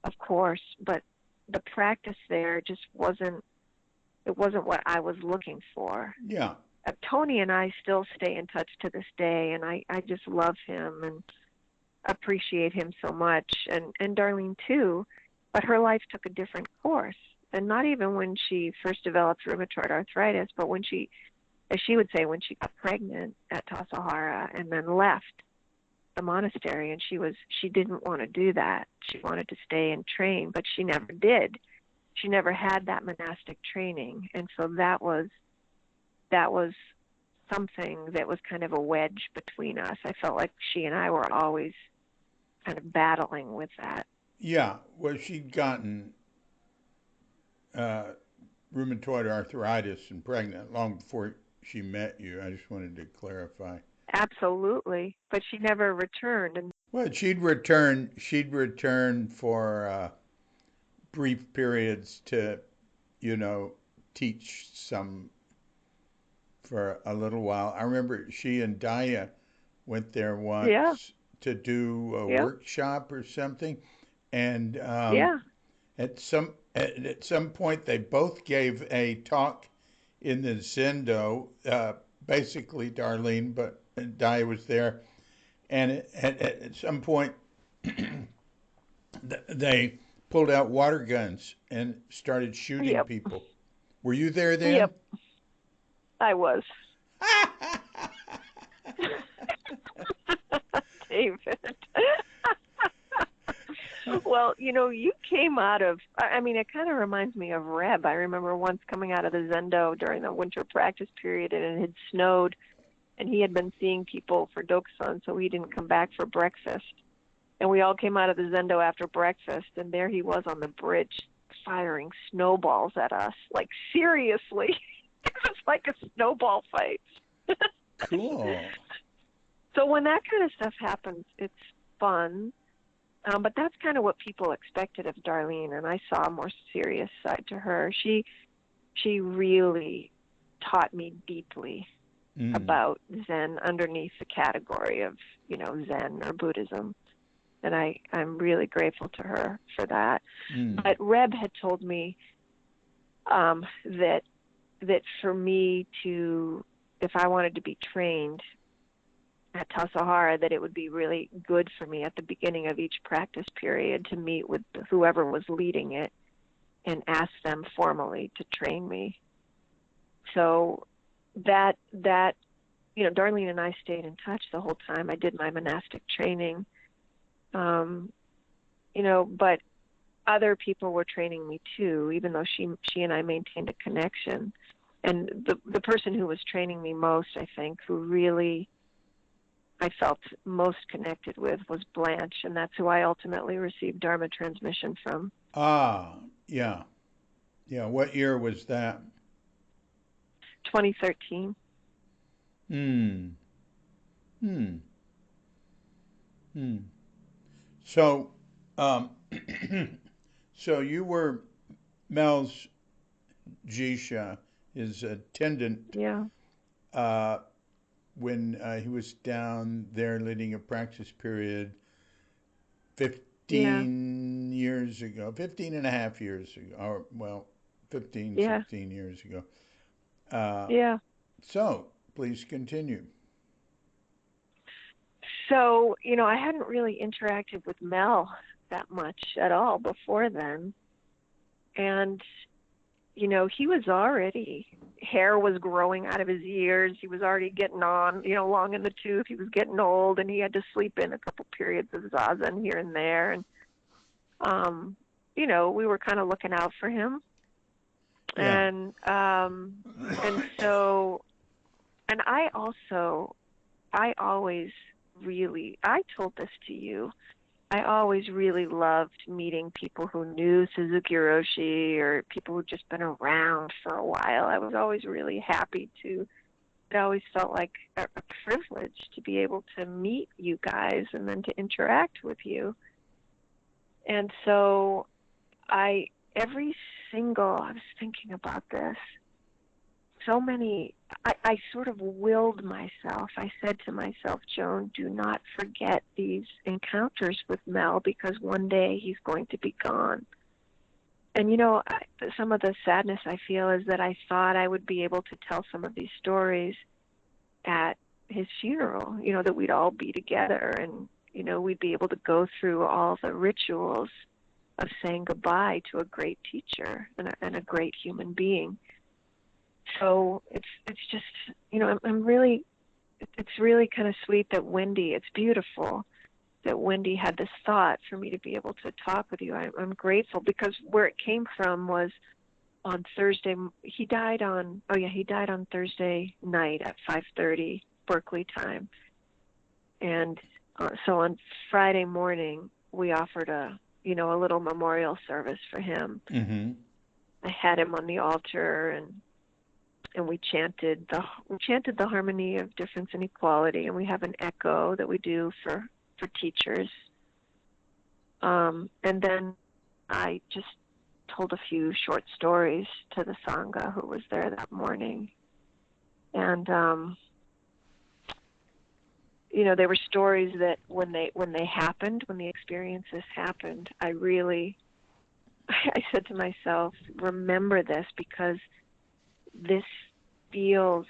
[SPEAKER 2] of course, but the practice there just wasn't what I was looking for.
[SPEAKER 1] Yeah.
[SPEAKER 2] Tony and I still stay in touch to this day, and I just love him and appreciate him so much, and Darlene too, but her life took a different course. And not even when she first developed rheumatoid arthritis, but when she, as she would say, when she got pregnant at Tassajara and then left the monastery, and she didn't want to do that. She wanted to stay and train, but she never did. She never had that monastic training, and so that was something that was kind of a wedge between us. I felt like she and I were always kind of battling with that.
[SPEAKER 1] Yeah, well, she'd gotten rheumatoid arthritis and pregnant long before she met you. I just wanted to clarify.
[SPEAKER 2] Absolutely, but she never returned.
[SPEAKER 1] Well, she'd return for brief periods to, teach some for a little while. I remember she and Daya went there
[SPEAKER 2] Yeah.
[SPEAKER 1] once to do a
[SPEAKER 2] Yeah.
[SPEAKER 1] workshop or something, and
[SPEAKER 2] Yeah.
[SPEAKER 1] at some point they both gave a talk in the Zendo. Basically, Darlene, but Di was there, and at some point they pulled out water guns and started shooting
[SPEAKER 2] Yep.
[SPEAKER 1] people. Were you there then?
[SPEAKER 2] Yep. I was. David. Well, you came out of, I mean, it kind of reminds me of Reb. I remember once coming out of the Zendo during the winter practice period, and it had snowed, and he had been seeing people for Doksan, so he didn't come back for breakfast. And we all came out of the Zendo after breakfast, and there he was on the bridge firing snowballs at us. Like, seriously. It was like a snowball fight.
[SPEAKER 1] Cool.
[SPEAKER 2] So when that kind of stuff happens, it's fun. But that's kind of what people expected of Darlene, and I saw a more serious side to her. She really taught me deeply about Zen underneath the category of, Zen or Buddhism. And I'm really grateful to her for that. But Reb had told me that for me to, if I wanted to be trained at Tassajara, that it would be really good for me at the beginning of each practice period to meet with whoever was leading it and ask them formally to train me. So that Darlene and I stayed in touch the whole time. I did my monastic training, but other people were training me too, even though she and I maintained a connection. And the person who was training me most, I think, who really I felt most connected with was Blanche, and that's who I ultimately received Dharma transmission from.
[SPEAKER 1] Ah, yeah. Yeah, what year was that?
[SPEAKER 2] 2013.
[SPEAKER 1] So, so you were Mel's jisha, his attendant,
[SPEAKER 2] Yeah.
[SPEAKER 1] when he was down there leading a practice period
[SPEAKER 2] Yeah.
[SPEAKER 1] 15 years ago, 15 and a half years ago, or, well, 15,
[SPEAKER 2] Yeah.
[SPEAKER 1] 16 years ago.
[SPEAKER 2] Yeah.
[SPEAKER 1] So, please continue.
[SPEAKER 2] So, I hadn't really interacted with Mel that much at all before then. And, he was already, hair was growing out of his ears. He was already getting on, long in the tooth. He was getting old, and he had to sleep in a couple periods of zazen here and there. And, we were kind of looking out for him.
[SPEAKER 1] Yeah.
[SPEAKER 2] And so, and I told this to you, I always really loved meeting people who knew Suzuki Roshi or people who'd just been around for a while. I was always really happy it always felt like a privilege to be able to meet you guys and then to interact with you. And so I was thinking about this. I sort of willed myself. I said to myself, Joan, do not forget these encounters with Mel because one day he's going to be gone. And, some of the sadness I feel is that I thought I would be able to tell some of these stories at his funeral, that we'd all be together and, we'd be able to go through all the rituals of saying goodbye to a great teacher and a great human being. So it's just, it's really kind of sweet that it's beautiful that Wendy had this thought for me to be able to talk with you. I'm grateful because where it came from was on Thursday. He died on Thursday night at 5:30 Berkeley time. And so on Friday morning, we offered a little memorial service for him.
[SPEAKER 1] Mm-hmm.
[SPEAKER 2] I had him on the altar and we chanted the harmony of difference and equality, and we have an echo that we do for teachers. And then I just told a few short stories to the Sangha who was there that morning. And there were stories that when they happened, when the experiences happened, I said to myself, remember this, because this feels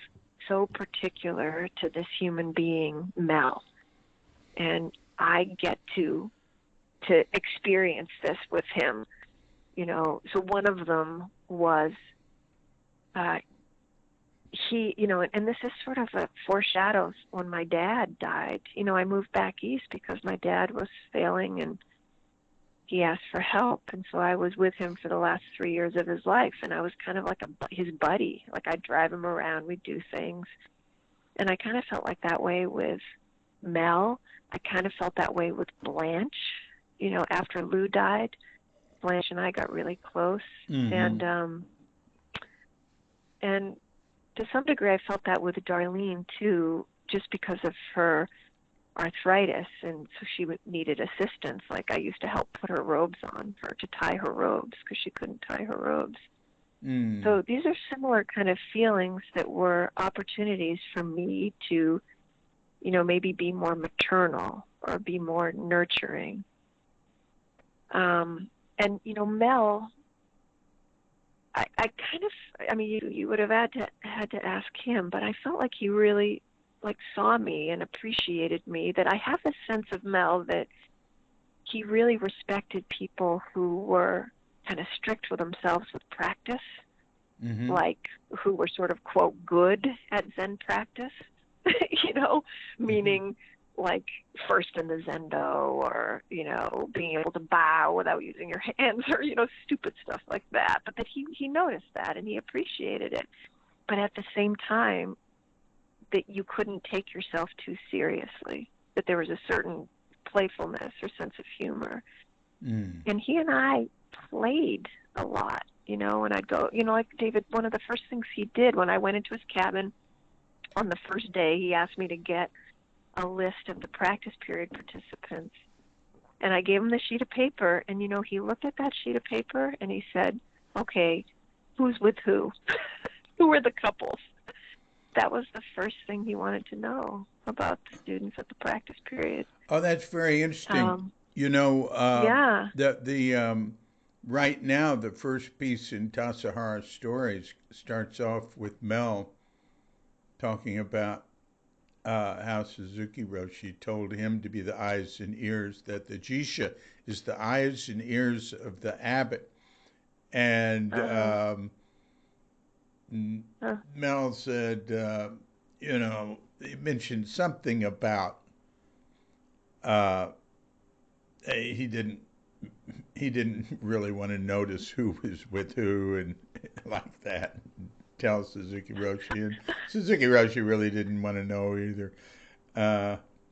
[SPEAKER 2] so particular to this human being, Mel. And I get to experience this with him, So one of them was, he, and this is sort of a foreshadows when my dad died. I moved back east because my dad was failing and he asked for help. And so I was with him for the last 3 years of his life. And I was kind of like his buddy. Like I'd drive him around, we'd do things. And I kind of felt like that way with Mel. I kind of felt that way with Blanche. After Lou died, Blanche and I got really close.
[SPEAKER 1] Mm-hmm.
[SPEAKER 2] And to some degree, I felt that with Darlene too, just because of her arthritis, and so she needed assistance. Like I used to help put her robes on her, to tie her robes, because she couldn't tie her robes. So these are similar kind of feelings that were opportunities for me to, maybe be more maternal or be more nurturing. And Mel, I kind of, you would have had to ask him, but I felt like he really saw me and appreciated me. That I have a sense of Mel that he really respected people who were kind of strict with themselves with practice, who were sort of, quote, good at Zen practice, meaning like first in the Zendo, or, being able to bow without using your hands, or, stupid stuff like that. But that he noticed that and he appreciated it. But at the same time, that you couldn't take yourself too seriously, that there was a certain playfulness or sense of humor. And he and I played a lot, and I'd go, like David, one of the first things he did when I went into his cabin on the first day, he asked me to get a list of the practice period participants. And I gave him the sheet of paper, and, he looked at that sheet of paper and he said, okay, who's with who? Who are the couples? That was the first thing he wanted to know about the students at the practice period.
[SPEAKER 1] Oh, that's very interesting.
[SPEAKER 2] Yeah.
[SPEAKER 1] The right now, the first piece in Tassajara Stories starts off with Mel talking about how Suzuki Roshi told him to be the eyes and ears, that the jisha is the eyes and ears of the abbot. And Mel said, he mentioned something about he didn't really want to notice who was with who and like that. Tell Suzuki Roshi, and Suzuki Roshi really didn't want to know either.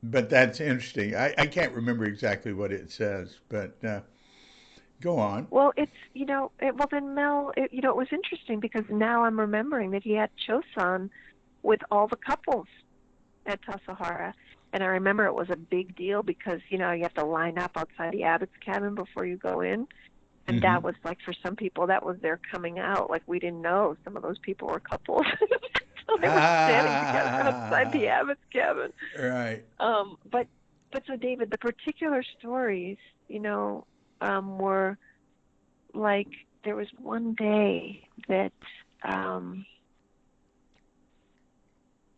[SPEAKER 1] But that's interesting. I can't remember exactly what it says, but go on.
[SPEAKER 2] Well, it's, then Mel, it was interesting because now I'm remembering that he had Chosan with all the couples at Tassajara. And I remember it was a big deal because, you have to line up outside the abbot's cabin before you go in. And that was for some people, that was their coming out. Like, we didn't know some of those people were couples. So they were standing together outside the abbot's cabin.
[SPEAKER 1] Right.
[SPEAKER 2] But so, David, the particular stories, were like, there was one day that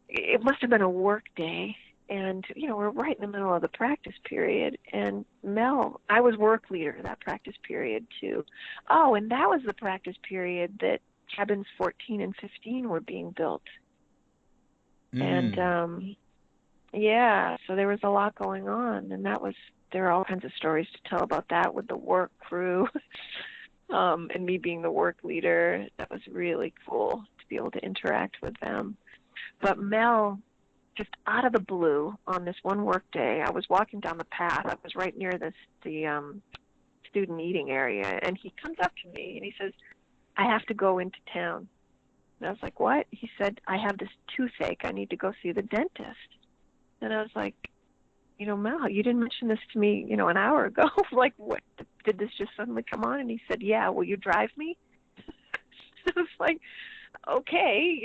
[SPEAKER 2] it must have been a work day. And, we're right in the middle of the practice period. And Mel, I was work leader that practice period, too. Oh, and that was the practice period that cabins 14 and 15 were being built. And, so there was a lot going on. And there are all kinds of stories to tell about that with the work crew and me being the work leader. That was really cool to be able to interact with them. But Mel, just out of the blue, on this one work day, I was walking down the path. I was right near the student eating area, and he comes up to me and he says, I have to go into town. And I was like, what? He said, I have this toothache. I need to go see the dentist. And I was like, Mel, you didn't mention this to me, an hour ago. Like, what? Did this just suddenly come on? And he said, yeah, will you drive me? I was like, okay,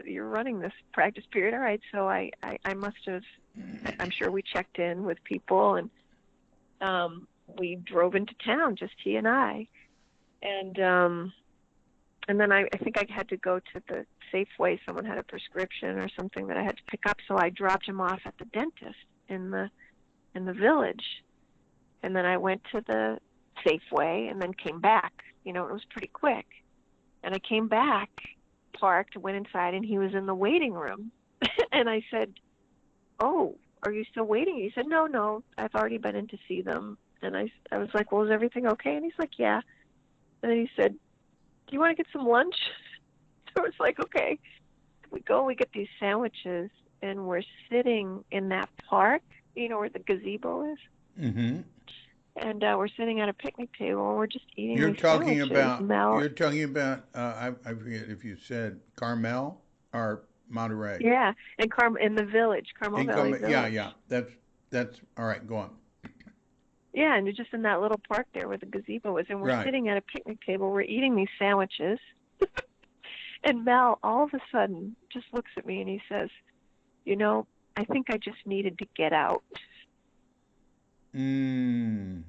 [SPEAKER 2] you're running this practice period. All right. So I must have, I'm sure we checked in with people, and we drove into town, just he and I. And then I think I had to go to the Safeway. Someone had a prescription or something that I had to pick up, so I dropped him off at the dentist in the village. And then I went to the Safeway and then came back. It was pretty quick. And I came back, parked, went inside, and he was in the waiting room. And I said, "Oh, are you still waiting?" He said, No, I've already been in to see them. And I was like, "Well, is everything okay?" And he's like, "Yeah." And then he said, "Do you want to get some lunch?" So I was like, "Okay." We go, we get these sandwiches, and we're sitting in that park, where the gazebo is.
[SPEAKER 1] Mm-hmm.
[SPEAKER 2] And we're sitting at a picnic table, and we're just eating
[SPEAKER 1] You're
[SPEAKER 2] these
[SPEAKER 1] talking
[SPEAKER 2] sandwiches.
[SPEAKER 1] about.
[SPEAKER 2] Mel,
[SPEAKER 1] You're talking about. I forget if you said Carmel or Monterey.
[SPEAKER 2] yeah, in the village, Carmel Valley Village.
[SPEAKER 1] Yeah. That's all right. Go on.
[SPEAKER 2] Yeah, and you're just in that little park there where the gazebo is, and we're sitting at a picnic table. We're eating these sandwiches, and Mel all of a sudden just looks at me and he says, "I think I just needed to get out."
[SPEAKER 1] Mm.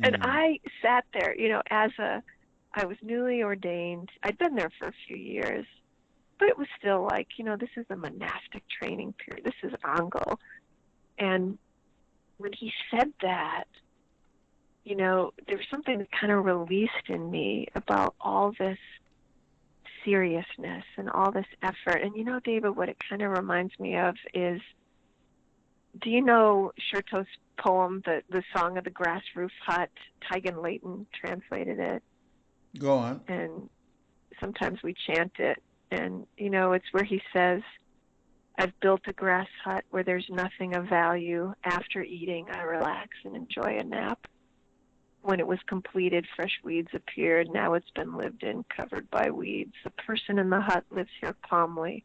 [SPEAKER 2] And I sat there, I was newly ordained. I'd been there for a few years, but it was still like, this is a monastic training period. This is Ango. And when he said that, there was something that kind of released in me about all this seriousness and all this effort. And David, what it kind of reminds me of is, do you know Sherto's poem, the Song of the Grass Roof Hut? Tigan Layton translated it.
[SPEAKER 1] Go on.
[SPEAKER 2] And sometimes we chant it. And, it's where he says, "I've built a grass hut where there's nothing of value. After eating, I relax and enjoy a nap. When it was completed, fresh weeds appeared. Now it's been lived in, covered by weeds. The person in the hut lives here calmly,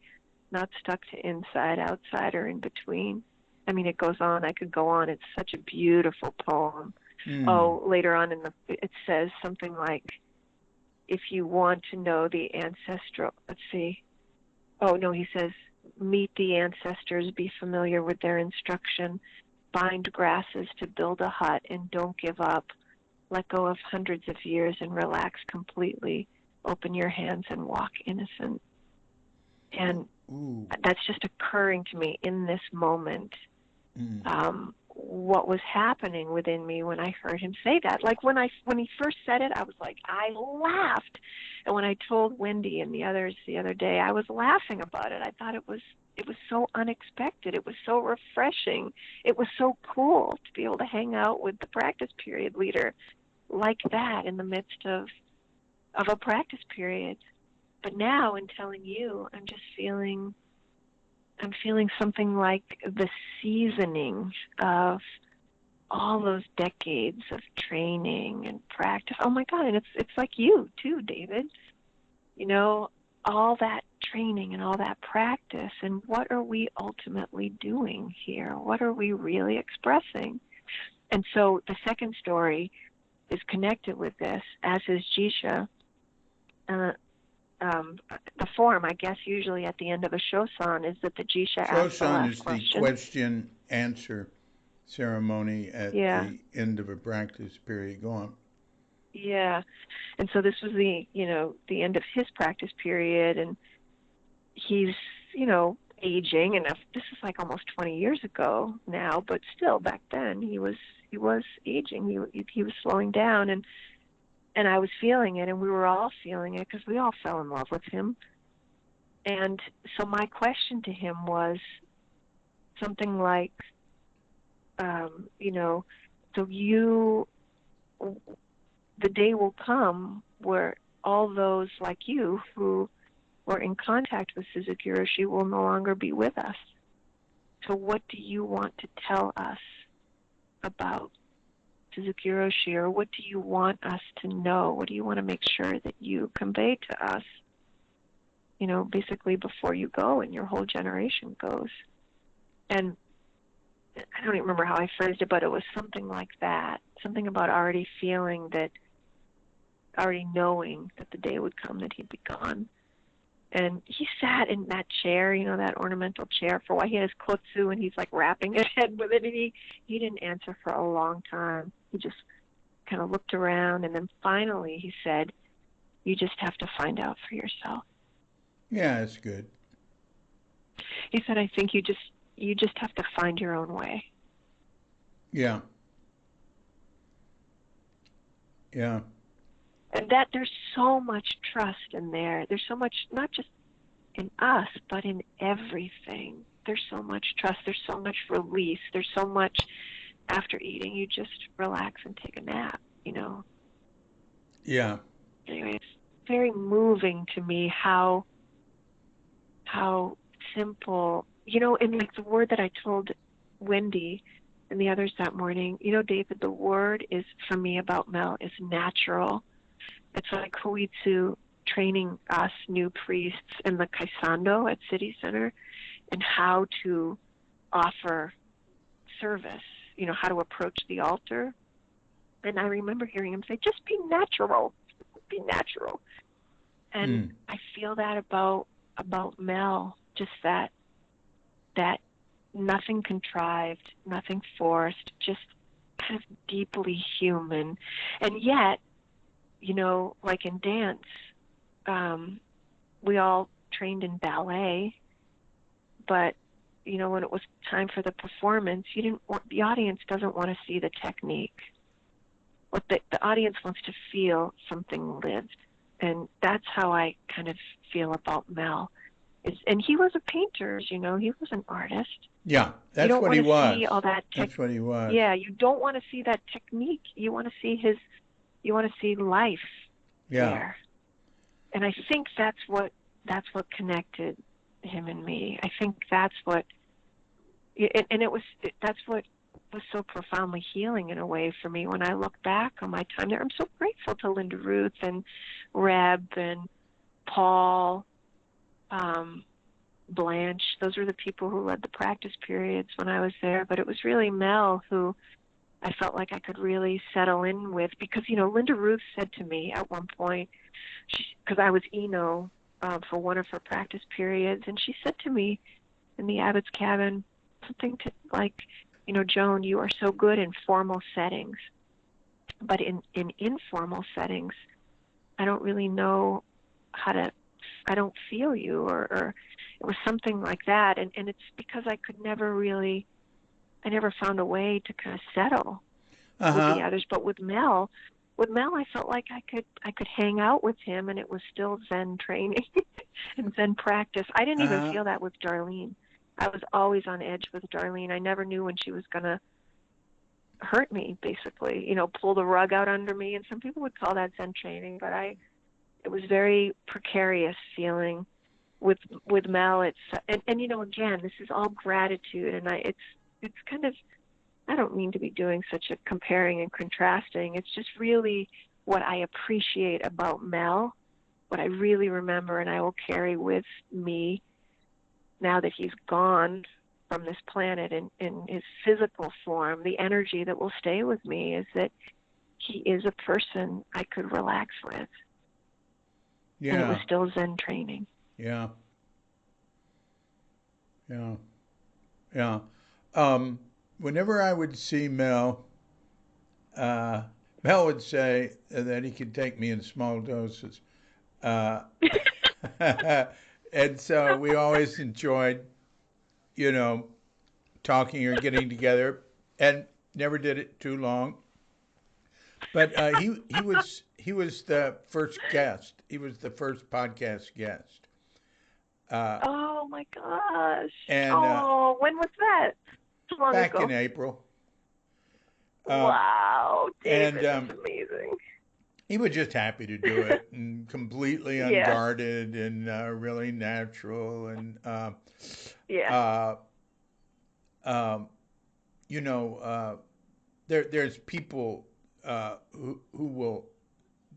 [SPEAKER 2] not stuck to inside, outside, or in between." I mean, it goes on. I could go on. It's such a beautiful poem. Oh, later on it says something like, if you want to know the ancestral, let's see. Oh, no, he says, meet the ancestors, be familiar with their instruction, bind grasses to build a hut, and don't give up. Let go of hundreds of years and relax completely. Open your hands and walk innocent. And that's just occurring to me in this moment. What was happening within me when I heard him say that. Like when he first said it, I was like, I laughed. And when I told Wendy and the others the other day, I was laughing about it. I thought it was so unexpected. It was so refreshing. It was so cool to be able to hang out with the practice period leader like that in the midst of a practice period. But now in telling you, I'm feeling something like the seasoning of all those decades of training and practice. Oh my God, and it's like you too, David. All that training and all that practice, and what are we ultimately doing here? What are we really expressing? And so the second story is connected with this, as is jisha. The form, I guess, usually at the end of a shosan is that the jisha asks the last question.
[SPEAKER 1] Shosan is the question-answer ceremony at the end of a practice period. Go on.
[SPEAKER 2] Yeah. And so this was the end of his practice period, and he's, aging, and this is like almost 20 years ago now, but still back then he was aging. He was slowing down, and I was feeling it, and we were all feeling it because we all fell in love with him. And so my question to him was something like, the day will come where all those like you who were in contact with Suzuki Roshi will no longer be with us. So what do you want to tell us about Suzuki Roshi, or what do you want us to know? What do you want to make sure that you convey to us, basically before you go and your whole generation goes? And I don't even remember how I phrased it, but it was something like that, something about already knowing that the day would come that he'd be gone. And he sat in that chair, that ornamental chair, for a while. He had his kotsu, and he's like wrapping his head with it, and he didn't answer for a long time. He just kind of looked around, and then finally he said, "You just have to find out for yourself."
[SPEAKER 1] Yeah, that's good.
[SPEAKER 2] He said, "I think you just have to find your own way."
[SPEAKER 1] Yeah. Yeah.
[SPEAKER 2] And that there's so much trust in there. There's so much, not just in us, but in everything. There's so much trust. There's so much release. There's so much, after eating, you just relax and take a nap,
[SPEAKER 1] Yeah.
[SPEAKER 2] Anyway, it's very moving to me how simple, and like the word that I told Wendy and the others that morning, David, the word is, for me, about Mel, is natural. It's like Huitsu training us new priests in the Kaisando at City Center and how to offer service, how to approach the altar. And I remember hearing him say, just be natural, be natural. And I feel that about Mel, just that nothing contrived, nothing forced, just kind of deeply human. And yet, like in dance, we all trained in ballet, but when it was time for the performance, the audience doesn't want to see the technique. What the audience wants to feel something lived, and that's how I kind of feel about Mel. And he was a painter, he was an artist.
[SPEAKER 1] Yeah, that's what he was.
[SPEAKER 2] See all that
[SPEAKER 1] that's what he was.
[SPEAKER 2] Yeah, you don't want to see that technique. You want to see life there. And I think that's what connected him and me. I think that's what was so profoundly healing in a way for me when I look back on my time there. I'm so grateful to Linda Ruth and Reb and Paul, Blanche. Those were the people who led the practice periods when I was there. But it was really Mel who I felt like I could really settle in with, because, Linda Ruth said to me at one point, because I was Eno for one of her practice periods, and she said to me in the abbot's cabin something like, Joan, you are so good in formal settings, but in informal settings, I don't really know I don't feel you, or it was something like that. And it's because I never found a way to kind of settle with the others. But with Mel, I felt like I could hang out with him, and it was still Zen training and Zen practice. I didn't even feel that with Darlene. I was always on edge with Darlene. I never knew when she was going to hurt me, basically, pull the rug out under me. And some people would call that Zen training, but it was very precarious feeling with Mel. It's and again, this is all gratitude, and it's kind of, I don't mean to be doing such a comparing and contrasting. It's just really what I appreciate about Mel, what I really remember and I will carry with me now that he's gone from this planet in his physical form. The energy that will stay with me is that he is a person I could relax with. Yeah. And it was still Zen training.
[SPEAKER 1] Yeah. Yeah. Yeah. Whenever I would see Mel, Mel would say that he could take me in small doses. And so we always enjoyed, talking or getting together, and never did it too long. But he was the first guest. He was the first podcast guest.
[SPEAKER 2] Oh my gosh!
[SPEAKER 1] And
[SPEAKER 2] when was that? How long
[SPEAKER 1] back
[SPEAKER 2] ago?
[SPEAKER 1] in April.
[SPEAKER 2] Wow, David, that's amazing.
[SPEAKER 1] He was just happy to do it, and completely unguarded and really natural, and there's people who will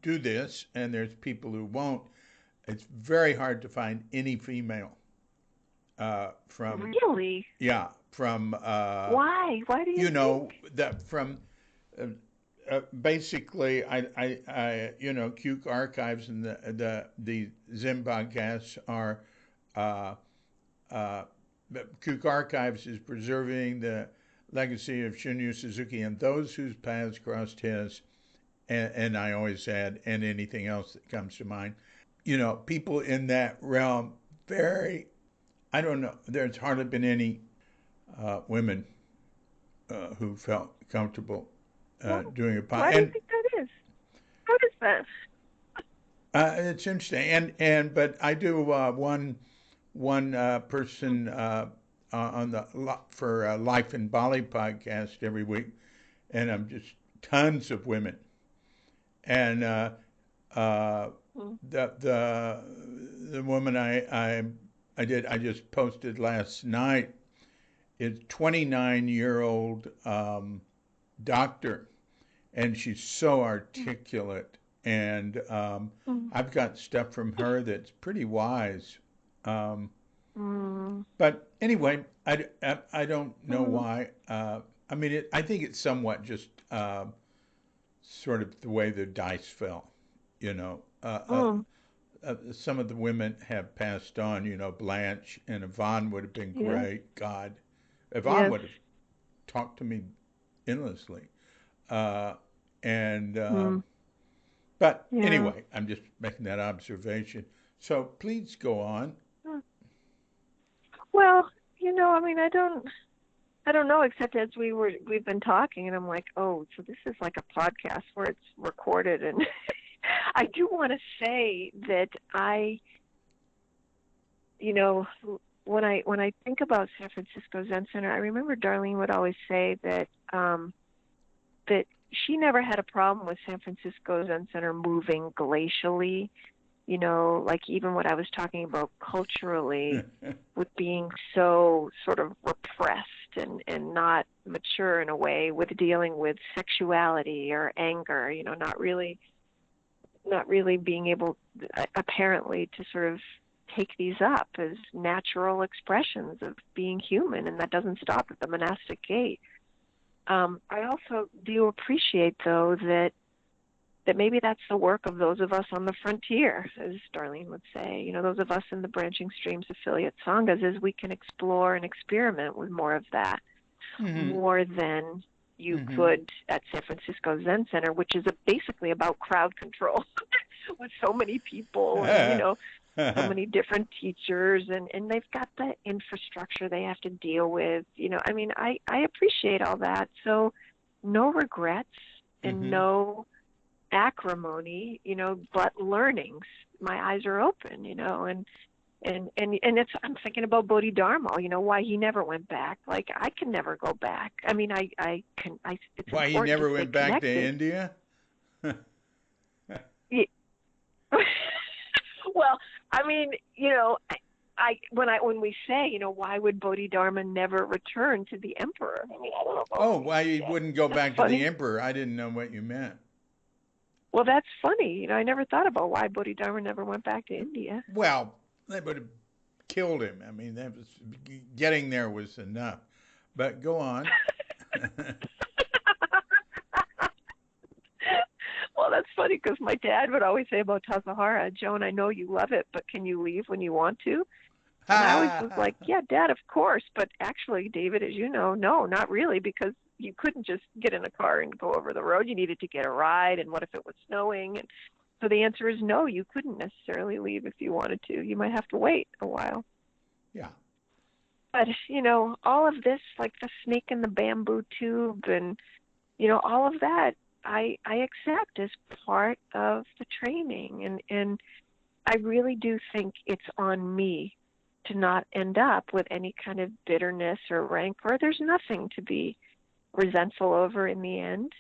[SPEAKER 1] do this, and there's people who won't. It's very hard to find any female from.
[SPEAKER 2] Really?
[SPEAKER 1] Yeah, from.
[SPEAKER 2] Why? Why do you?
[SPEAKER 1] That from basically, Cuke Archives and the Zen podcasts are, uh, uh, Cuke Archives is preserving the legacy of Shunryu Suzuki and those whose paths crossed his, and I always add, and anything else that comes to mind. People in that realm, I don't know, there's hardly been any women who felt comfortable
[SPEAKER 2] Well,
[SPEAKER 1] doing a
[SPEAKER 2] why do you
[SPEAKER 1] podcast.
[SPEAKER 2] think that is? How is that?
[SPEAKER 1] It's interesting, but I do one person on the for Life in Bali podcast every week, and I'm just tons of women, and uh,
[SPEAKER 2] Mm.
[SPEAKER 1] the woman I just posted last night is 29-year-old doctor, and she's so articulate. And
[SPEAKER 2] Mm.
[SPEAKER 1] I've got stuff from her that's pretty wise. Um,
[SPEAKER 2] Mm.
[SPEAKER 1] but anyway, I don't know
[SPEAKER 2] Mm.
[SPEAKER 1] why. I mean, I think it's somewhat just sort of the way the dice fell. You know,
[SPEAKER 2] Mm.
[SPEAKER 1] some of the women have passed on. Blanche and Yvonne would have been
[SPEAKER 2] Yes.
[SPEAKER 1] great. God, Yvonne
[SPEAKER 2] Yes.
[SPEAKER 1] would have talked to me endlessly. Uh, and
[SPEAKER 2] Mm.
[SPEAKER 1] But
[SPEAKER 2] Yeah.
[SPEAKER 1] anyway, I'm just making that observation. So please go on.
[SPEAKER 2] Mm. Well, I mean, I don't know, except as we've been talking, and I'm like, oh, so this is like a podcast where it's recorded, and I do want to say that you know, when I think about San Francisco Zen Center, I remember Darlene would always say that she never had a problem with San Francisco Zen Center moving glacially. Like even what I was talking about culturally, with being so sort of repressed and not mature in a way with dealing with sexuality or anger, not really being able apparently to sort of take these up as natural expressions of being human, and that doesn't stop at the monastic gate. I also do appreciate, though, that maybe that's the work of those of us on the frontier, as Darlene would say. Those of us in the Branching Streams affiliate sanghas, is we can explore and experiment with more of that,
[SPEAKER 1] Hmm.
[SPEAKER 2] more than you
[SPEAKER 1] Hmm.
[SPEAKER 2] could at San Francisco Zen Center, which is basically about crowd control with so many people and, so many different teachers, and they've got the infrastructure they have to deal with. I mean, I appreciate all that. So no regrets and
[SPEAKER 1] Hmm.
[SPEAKER 2] no acrimony, but learnings. My eyes are open, and I'm thinking about Bodhidharma, why he never went back. Like I can never go back. I mean, I can. It's
[SPEAKER 1] Why he
[SPEAKER 2] important to
[SPEAKER 1] never
[SPEAKER 2] stay
[SPEAKER 1] went back to
[SPEAKER 2] connected.
[SPEAKER 1] India?
[SPEAKER 2] Yeah. Well, I mean, when we say, why would Bodhidharma never return to the emperor? I mean, I don't know about
[SPEAKER 1] Oh,
[SPEAKER 2] what we
[SPEAKER 1] why he
[SPEAKER 2] say.
[SPEAKER 1] wouldn't go
[SPEAKER 2] That's
[SPEAKER 1] back to the
[SPEAKER 2] funny.
[SPEAKER 1] emperor? I didn't know what you meant.
[SPEAKER 2] Well, that's funny. I never thought about why Bodhidharma never went back to India.
[SPEAKER 1] Well, they would have killed him. I mean, getting there was enough. But go on.
[SPEAKER 2] Well, that's funny because my dad would always say about Tassajara, Joan, I know you love it, but can you leave when you want to? And I always was like, yeah, Dad, of course. But actually, David, as you know, no, not really, because you couldn't just get in a car and go over the road. You needed to get a ride. And what if it was snowing? And so the answer is no, you couldn't necessarily leave if you wanted to. You might have to wait a while.
[SPEAKER 1] Yeah.
[SPEAKER 2] But, all of this, like the snake in the bamboo tube and, all of that, I accept as part of the training. And I really do think it's on me to not end up with any kind of bitterness or rancor. There's nothing to be resentful over in the end,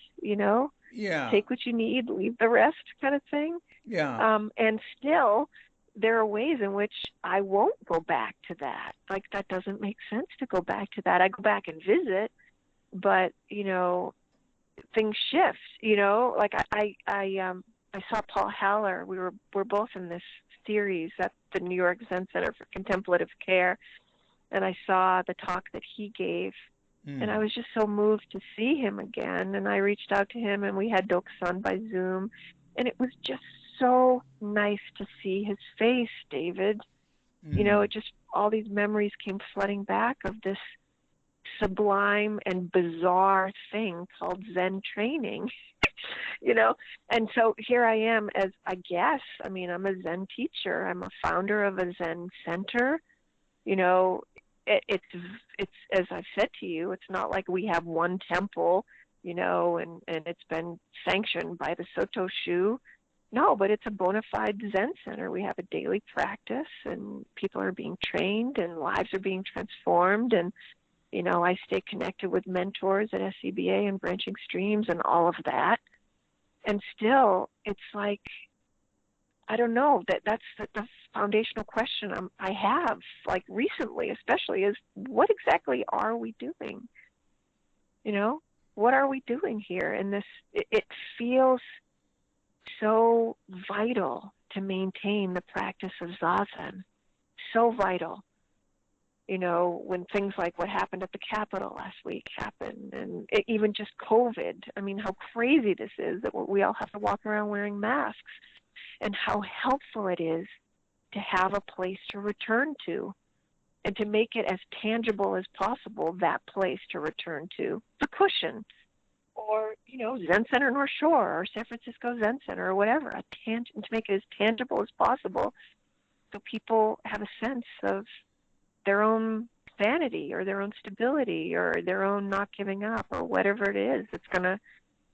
[SPEAKER 1] Yeah.
[SPEAKER 2] take what you need, leave the rest kind of thing.
[SPEAKER 1] Yeah.
[SPEAKER 2] And still, there are ways in which I won't go back to that. Like, that doesn't make sense to go back to that. I go back and visit, but, things shift, like I saw Paul Haller. We're both in this series at the New York Zen Center for Contemplative Care, and I saw the talk that he gave And I was just so moved to see him again. And I reached out to him, and we had Dokusan by Zoom. And it was just so nice to see his face, David. You know, it just, all these memories came flooding back of this sublime and bizarre thing called Zen training, you know. And so here I am as, I guess, I mean, I'm a Zen teacher. I'm a founder of a Zen Center. You know, it's as I've said to you, it's not like we have one temple, you know, and it's been sanctioned by the Soto Shu. No, but it's a bona fide Zen center. We have a daily practice, and people are being trained, and lives are being transformed. And, you know, I stay connected with mentors at SCBA and Branching Streams and all of that. And still, it's like, I don't know, that's the foundational question I have, like recently especially, is what exactly are we doing? You know, what are we doing here? And this, it feels so vital to maintain the practice of Zazen. So vital. You know, when things like what happened at the Capitol last week happened, and even just COVID. I mean, how crazy this is that we all have to walk around wearing masks, and how helpful it is to have a place to return to, and to make it as tangible as possible, that place to return to, the cushion, or, you know, Zen Center North Shore, or San Francisco Zen Center, or whatever, to make it as tangible as possible, so people have a sense of their own sanity, or their own stability, or their own not giving up, or whatever it is that's going to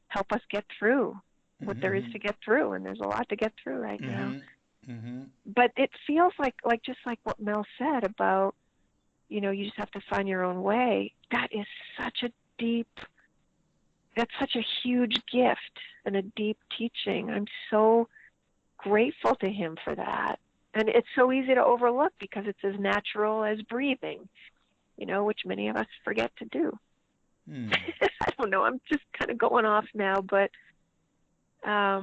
[SPEAKER 2] help us get through what there is to get through. And there's a lot to get through right now. But it feels like just like what Mel said about, you know, you just have to find your own way. That is such a that's such a huge gift and a deep teaching. I'm so grateful to him for that. And it's so easy to overlook because it's as natural as breathing, you know, which many of us forget to do. I don't know. I'm just kind of going off now, but I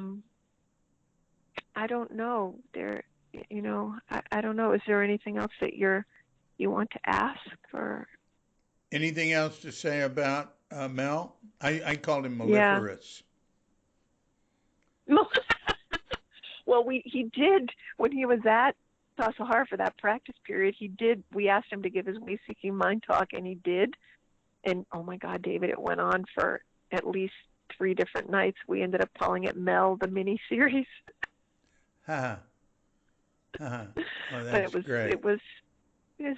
[SPEAKER 2] don't know. You know, I don't know. Is there anything else that you want to ask, or
[SPEAKER 1] anything else to say about Mel? I called him mellifluous.
[SPEAKER 2] Yeah. Well, he did, when he was at Tassajara for that practice period, we asked him to give his way-seeking mind talk, and he did. And, oh, my God, David, it went on for at least 3 different nights. We ended up calling it Mel, the mini-series.
[SPEAKER 1] Oh, that's
[SPEAKER 2] but
[SPEAKER 1] great.
[SPEAKER 2] It was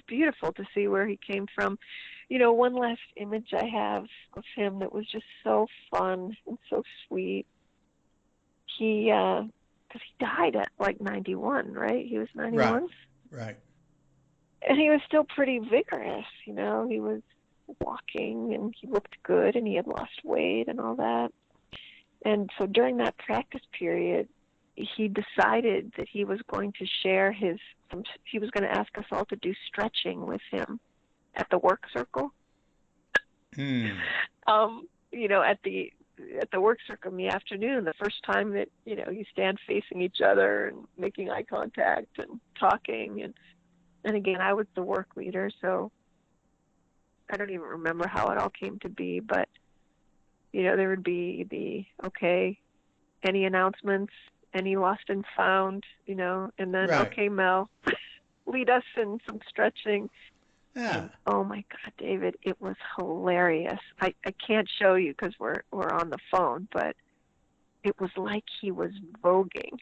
[SPEAKER 2] beautiful to see where he came from. You know, one last image I have of him that was just so fun and so sweet. Because he died at like 91, right? He was 91?
[SPEAKER 1] Right.
[SPEAKER 2] And he was still pretty vigorous, you know. He was walking, and he looked good, and he had lost weight and all that. And so during that practice period, he decided that he was going to share he was going to ask us all to do stretching with him at the work circle. You know, at the work circle in the afternoon, the first time that, you know, you stand facing each other and making eye contact and talking. And again, I was the work leader, so I don't even remember how it all came to be, but, you know, there would be okay, any announcements, any lost and found, you know, and then, okay, Mel, lead us in some stretching.
[SPEAKER 1] Yeah.
[SPEAKER 2] And, oh my God, David, it was hilarious. I can't show you because we're on the phone, but it was like he was voguing.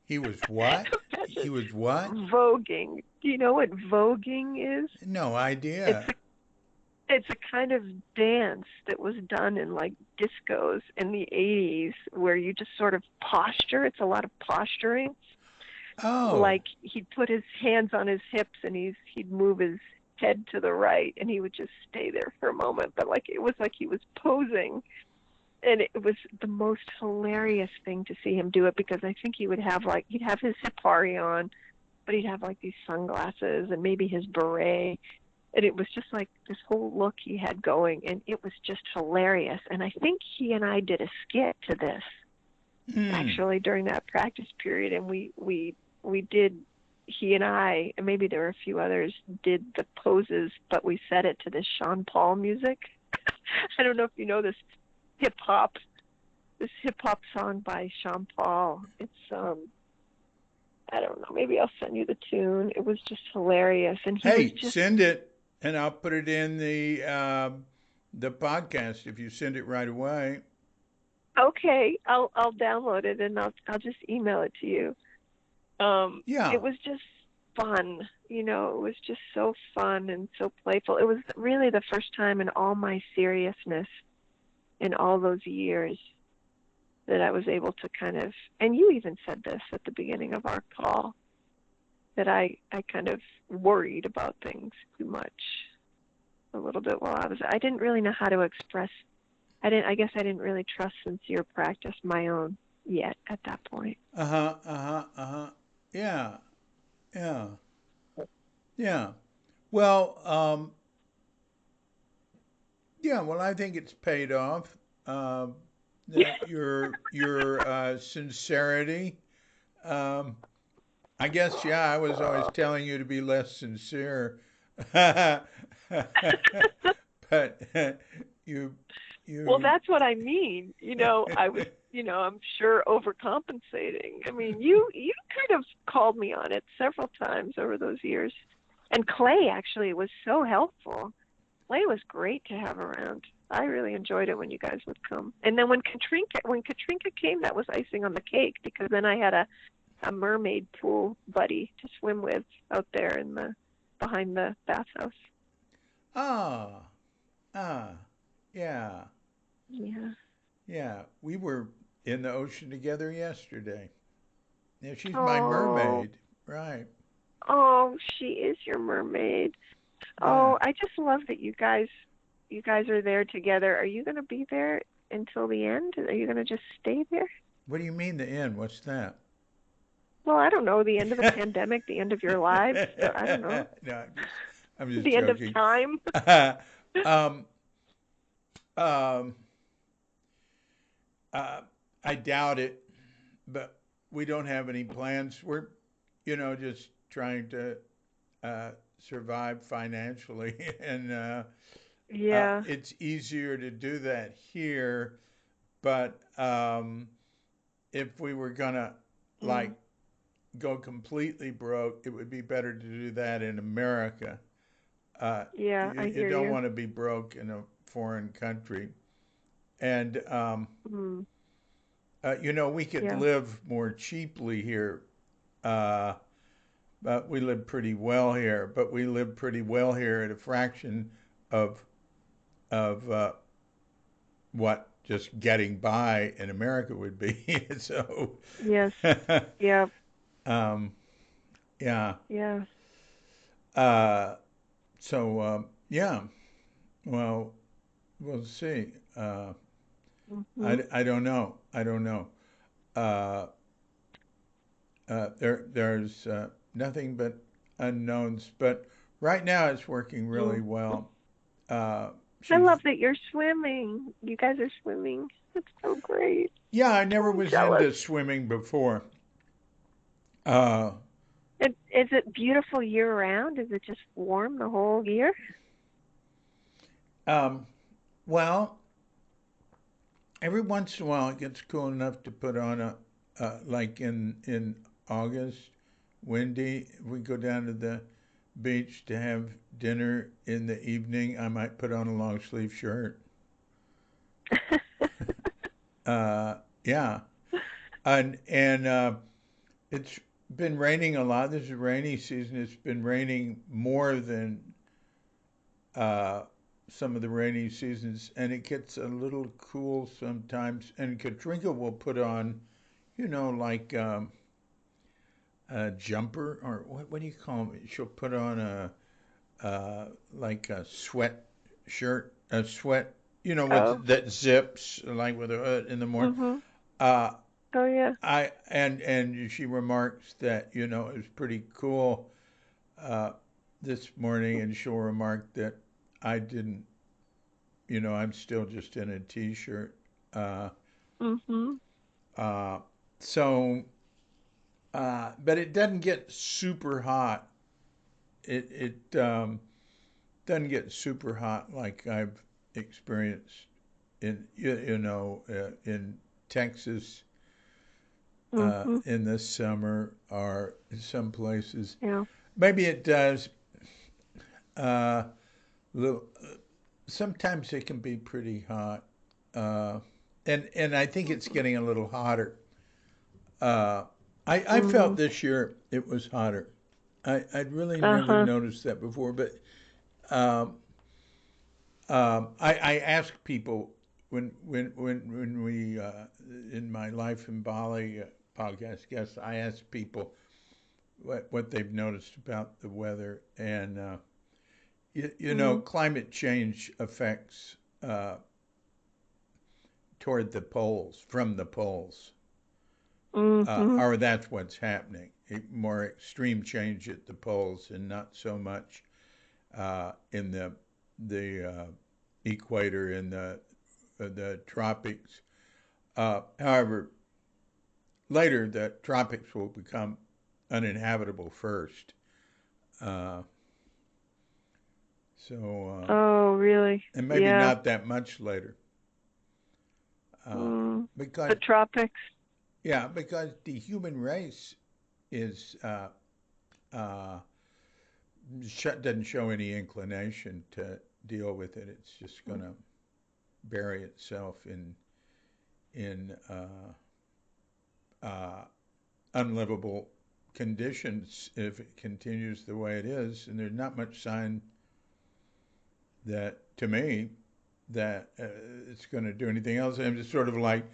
[SPEAKER 1] He was what? He was what?
[SPEAKER 2] Voguing. Do you know what voguing is?
[SPEAKER 1] No idea.
[SPEAKER 2] It's a kind of dance that was done in like discos in the 80s where you just sort of posture. It's a lot of posturing.
[SPEAKER 1] Oh.
[SPEAKER 2] Like he'd put his hands on his hips and he'd move his head to the right and he would just stay there for a moment. But like it was like he was posing. And it was the most hilarious thing to see him do it, because I think he'd have his hipari on, but he'd have like these sunglasses and maybe his beret. And it was just like this whole look he had going, and it was just hilarious. And I think he and I did a skit to this actually during that practice period, and we did he and I, and maybe there were a few others, did the poses, but we set it to this Sean Paul music. I don't know if you know this hip hop song by Sean Paul. It's I don't know, maybe I'll send you the tune. It was just hilarious, and he was
[SPEAKER 1] Hey,
[SPEAKER 2] just
[SPEAKER 1] send it, and I'll put it in the podcast if you send it right away.
[SPEAKER 2] okay. I'll download it and I'll just email it to you.
[SPEAKER 1] Yeah.
[SPEAKER 2] It was just fun, you know. It was just so fun and so playful. It was really the first time in all my seriousness in all those years that I was able to kind of, and you even said this at the beginning of our call, that I kind of worried about things too much a little bit while I didn't really know how to express, I guess I didn't really trust sincere practice my own yet at that point.
[SPEAKER 1] Uh-huh, uh-huh, uh-huh. Yeah, yeah, yeah. Well, yeah, well, I think it's paid off. Um, that your sincerity. Um, I guess, yeah, I was always telling you to be less sincere. But you
[SPEAKER 2] Well,
[SPEAKER 1] you
[SPEAKER 2] that's what I mean. You know, I was, you know, I'm sure overcompensating. I mean, you kind of called me on it several times over those years. And Clay actually was so helpful. Clay was great to have around. I really enjoyed it when you guys would come. And then when Katrinka came, that was icing on the cake, because then I had a mermaid pool buddy to swim with out there in the behind the bathhouse.
[SPEAKER 1] ah ah yeah.
[SPEAKER 2] Yeah.
[SPEAKER 1] Yeah, we were in the ocean together yesterday. Yeah, she's my
[SPEAKER 2] Oh,
[SPEAKER 1] mermaid. Right,
[SPEAKER 2] oh, she is your mermaid.
[SPEAKER 1] right.
[SPEAKER 2] Oh, I just love that you guys are there together. Are you going to be there until the end? Are you going to just stay there?
[SPEAKER 1] What do you mean the end? What's that?
[SPEAKER 2] Well, I don't know, the end of the pandemic, the end of your lives. I don't know.
[SPEAKER 1] No, I'm just
[SPEAKER 2] The end of
[SPEAKER 1] joking.
[SPEAKER 2] time.
[SPEAKER 1] um, um, uh, I doubt it, but we don't have any plans. We're, just trying to survive financially, and
[SPEAKER 2] Yeah.
[SPEAKER 1] it's easier to do that here. But if we were gonna like
[SPEAKER 2] Mm.
[SPEAKER 1] go completely broke, it would be better to do that in America.
[SPEAKER 2] Yeah, I
[SPEAKER 1] You
[SPEAKER 2] hear
[SPEAKER 1] don't
[SPEAKER 2] you.
[SPEAKER 1] want to be broke in a foreign country. And,
[SPEAKER 2] Mm.
[SPEAKER 1] we could
[SPEAKER 2] Yeah.
[SPEAKER 1] live more cheaply here. Uh, but we live pretty well here. But we live pretty well here at a fraction of of what just getting by in America would be. So,
[SPEAKER 2] Yes. Yeah.
[SPEAKER 1] um, yeah.
[SPEAKER 2] Yeah.
[SPEAKER 1] Uh, yeah. Well, we'll see.
[SPEAKER 2] Mhm.
[SPEAKER 1] I don't know. I don't know. Uh, there's nothing but unknowns, but right now it's working really
[SPEAKER 2] Mhm.
[SPEAKER 1] well. Uh,
[SPEAKER 2] I
[SPEAKER 1] she's
[SPEAKER 2] love that you're swimming. You guys are swimming. That's so great.
[SPEAKER 1] Yeah, I never
[SPEAKER 2] I'm
[SPEAKER 1] was
[SPEAKER 2] jealous.
[SPEAKER 1] into swimming before. Uh,
[SPEAKER 2] Is it beautiful year round? Is it just warm the whole year?
[SPEAKER 1] um, well, every once in a while it gets cool enough to put on like in August, windy. If we go down to the beach to have dinner in the evening, I might put on a long sleeve shirt. Uh, yeah, and it's been raining a lot. This is rainy season. It's been raining more than uh, some of the rainy seasons, and it gets a little cool sometimes. And Katrinka will put on, like a jumper, or what do you call it? She'll put on like a sweat shirt, a sweat,
[SPEAKER 2] Oh.
[SPEAKER 1] that zips like with a hood in the morning.
[SPEAKER 2] Mhm.
[SPEAKER 1] Uh,
[SPEAKER 2] Oh yeah.
[SPEAKER 1] and she remarks that it was pretty cool uh, this morning, and she'll remark that I didn't, I'm still just in a t-shirt. Uh,
[SPEAKER 2] Mhm.
[SPEAKER 1] uh, so but it doesn't get super hot. It doesn't get super hot like I've experienced in Texas
[SPEAKER 2] Mhm.
[SPEAKER 1] in the summer or some places.
[SPEAKER 2] Yeah.
[SPEAKER 1] Maybe it does. Uh, little, sometimes it can be pretty hot, uh, and I think it's getting a little hotter. Uh, I felt
[SPEAKER 2] Mhm.
[SPEAKER 1] this year it was hotter. I'd really never
[SPEAKER 2] Uh-huh.
[SPEAKER 1] noticed that before, but um, I ask people when we in my Life in Bali podcast guest, I ask people what they've noticed about the weather, and
[SPEAKER 2] Mhm.
[SPEAKER 1] climate change affects toward the poles, from the poles,
[SPEAKER 2] Mhm.
[SPEAKER 1] or that's what's happening. More extreme change at the poles, and not so much in the equator in the tropics. However, later the tropics will become uninhabitable first. Uh, so,
[SPEAKER 2] Oh, really?
[SPEAKER 1] and maybe
[SPEAKER 2] Yeah.
[SPEAKER 1] not that much later, uh,
[SPEAKER 2] Mm.
[SPEAKER 1] because
[SPEAKER 2] The tropics.
[SPEAKER 1] yeah, because the human race is uh, doesn't show any inclination to deal with it. It's just going to bury itself in unlivable conditions if it continues the way it is. And there's not much sign that, to me, that it's going to do anything else. I'm just sort of like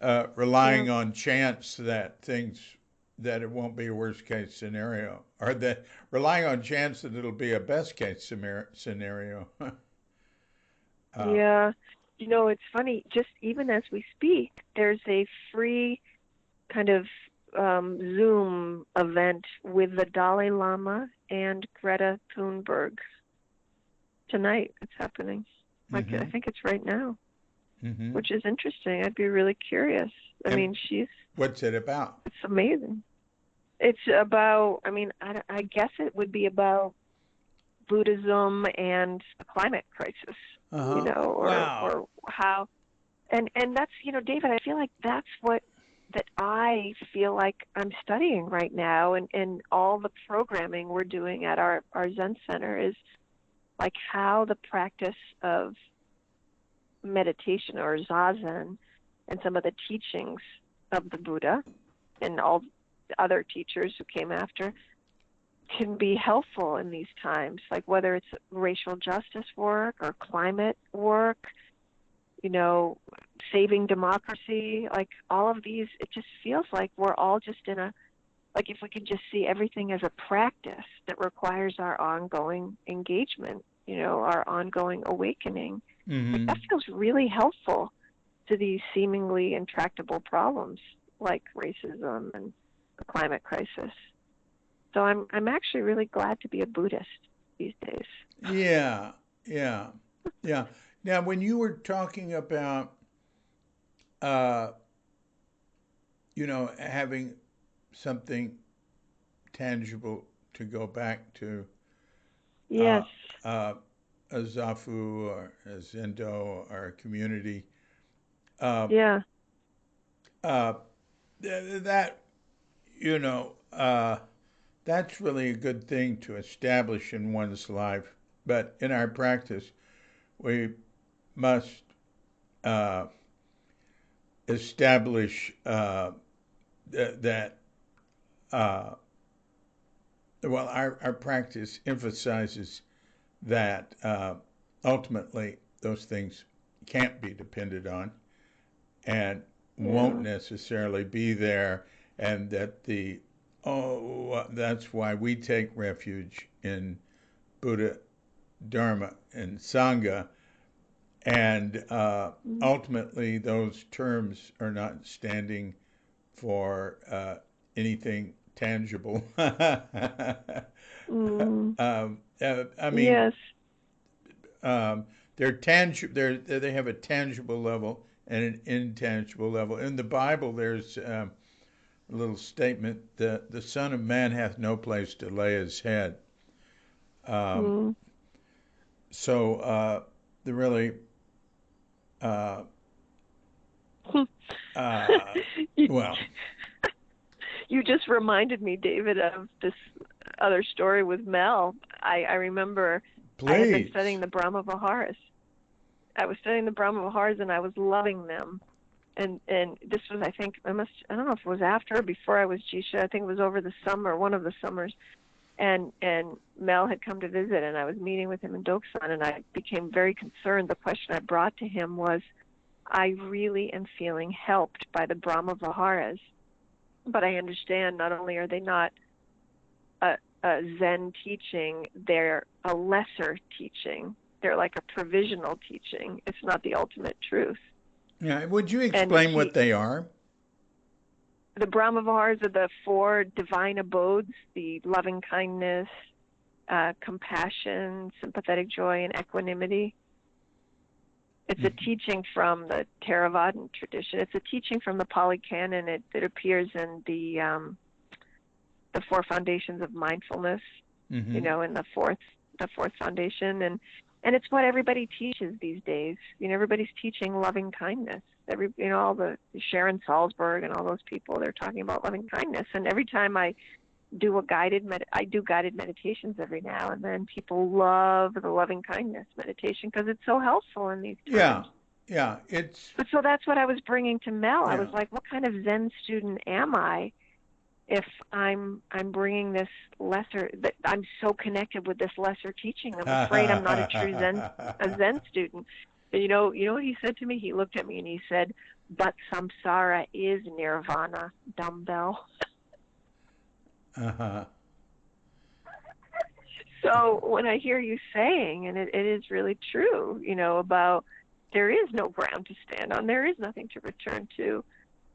[SPEAKER 2] Yeah.
[SPEAKER 1] relying on chance that it won't be a worst case scenario, or that relying on chance that it'll be a best case scenario. uh,
[SPEAKER 2] Yeah. It's funny, just even as we speak, there's a free kind of Zoom event with the Dalai Lama and Greta Thunberg tonight. It's happening. Like, I
[SPEAKER 1] hmm
[SPEAKER 2] think it's right now,
[SPEAKER 1] hmm
[SPEAKER 2] which is interesting. I'd be really curious. I
[SPEAKER 1] And
[SPEAKER 2] mean,
[SPEAKER 1] what's it about?
[SPEAKER 2] it's amazing. It's about, I mean, I guess it would be about Buddhism and the climate crisis,
[SPEAKER 1] Uh-huh. Wow.
[SPEAKER 2] or how, and that's, David, I feel like that's what that I feel like I'm studying right now, and all the programming we're doing at our Zen Center is like how the practice of meditation or zazen and some of the teachings of the Buddha and all the other teachers who came after can be helpful in these times, like whether it's racial justice work or climate work, you know, saving democracy, like all of these, it just feels like we're all just in a, like if we can just see everything as a practice that requires our ongoing engagement, our ongoing awakening, like that
[SPEAKER 1] hmm
[SPEAKER 2] feels really helpful to these seemingly intractable problems like racism and the climate crisis. So I'm actually really glad to be a Buddhist these days.
[SPEAKER 1] Yeah, yeah, yeah. Now, when you were talking about, uh, having something tangible to go back to, uh,
[SPEAKER 2] Yes.
[SPEAKER 1] uh, a Zafu or a Zendo or a community, uh,
[SPEAKER 2] Yeah.
[SPEAKER 1] uh, that, you know, uh, that's really a good thing to establish in one's life. But in our practice, we must uh, establish that, uh, well, our practice emphasizes that ultimately those things can't be depended on and won't
[SPEAKER 2] Yeah.
[SPEAKER 1] necessarily be there, and that that's why we take refuge in Buddha, Dharma, and Sangha, and
[SPEAKER 2] Mm.
[SPEAKER 1] ultimately those terms are not standing for anything tangible.
[SPEAKER 2] Mm.
[SPEAKER 1] I mean,
[SPEAKER 2] Yes.
[SPEAKER 1] they're tangible. They have a tangible level and an intangible level. In the Bible, there's little statement that the Son of Man hath no place to lay his head. Um,
[SPEAKER 2] Mm.
[SPEAKER 1] so the really
[SPEAKER 2] you,
[SPEAKER 1] well,
[SPEAKER 2] you just reminded me, David, of this other story with Mel. I remember I had been
[SPEAKER 1] please.
[SPEAKER 2] studying the Brahma Viharas. I was studying the Brahma Viharas and I was loving them. And this was, I think, I don't know if it was after or before I was jisha. I think it was over the summer, one of the summers. And Mel had come to visit, and I was meeting with him in Doksan, and I became very concerned. The question I brought to him was, I really am feeling helped by the Brahma Viharas, but I understand not only are they not a Zen teaching, they're a lesser teaching. They're like a provisional teaching. It's not the ultimate truth.
[SPEAKER 1] Yeah, would you explain what they are?
[SPEAKER 2] The Brahma Viharas are the 4 divine abodes, the loving kindness, compassion, sympathetic joy, and equanimity. It's a teaching from the Theravadan tradition. It's a teaching from the Pali Canon. It appears in the 4 foundations of mindfulness, in the fourth foundation, and it's what everybody teaches these days. Everybody's teaching loving kindness. All the Sharon Salzberg and all those people, they're talking about loving kindness. And every time I do guided meditations every now and then, people love the loving kindness meditation because it's so helpful in these times.
[SPEAKER 1] Yeah.
[SPEAKER 2] But so that's what I was bringing to Mel.
[SPEAKER 1] Yeah.
[SPEAKER 2] I was like, what kind of Zen student am I if I'm bringing this lesser, that I'm so connected with this lesser teaching? I'm afraid I'm not a true Zen student. And you know what he said to me? He looked at me and he said, but samsara is nirvana, dumbbell. So when I hear you saying, and it is really true, about there is no ground to stand on, there is nothing to return to.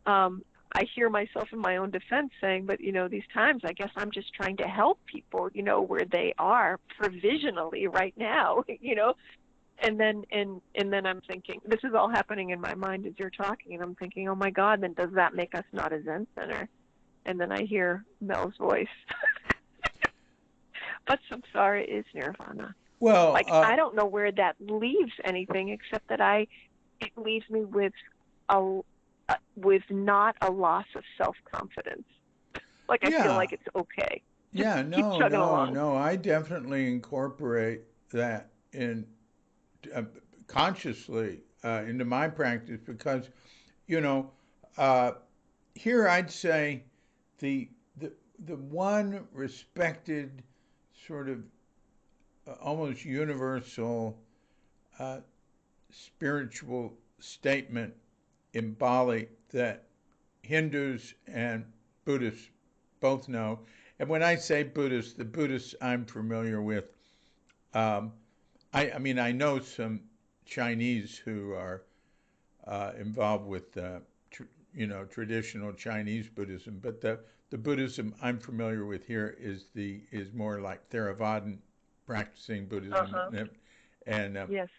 [SPEAKER 2] I hear myself in my own defense saying, but these times, I guess I'm just trying to help people, where they are provisionally right now, And then I'm thinking, this is all happening in my mind as you're talking, and I'm thinking, oh my God, then does that make us not a Zen center? And then I hear Mel's voice. But samsara is nirvana.
[SPEAKER 1] Well,
[SPEAKER 2] I don't know where that leaves anything except that it leaves me with not a loss of self-confidence. I feel like it's okay. Just keep chugging along.
[SPEAKER 1] No. I definitely incorporate that in consciously into my practice because, here I'd say the one respected sort of almost universal spiritual statement in Bali that Hindus and Buddhists both know. And when I say Buddhists, the Buddhists I'm familiar with, I mean, I know some Chinese who are involved with, traditional Chinese Buddhism, but the Buddhism I'm familiar with here is more like Theravadan practicing Buddhism, and
[SPEAKER 2] yes.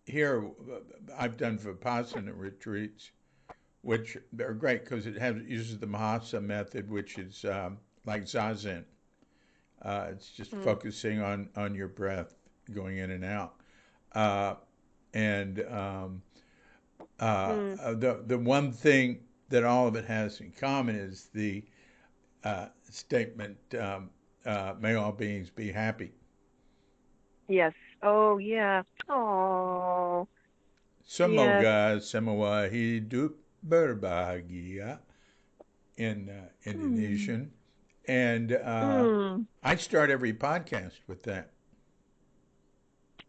[SPEAKER 1] Here I've done Vipassana retreats, which are great because it uses the Mahasa method, which is like Zazen. It's just focusing on your breath, going in and out. The one thing that all of it has in common is the statement, may all beings be happy.
[SPEAKER 2] Yes. Oh, yeah. Oh.
[SPEAKER 1] Semoga semawa hidup berbahagia in Indonesian. And I start every podcast with that.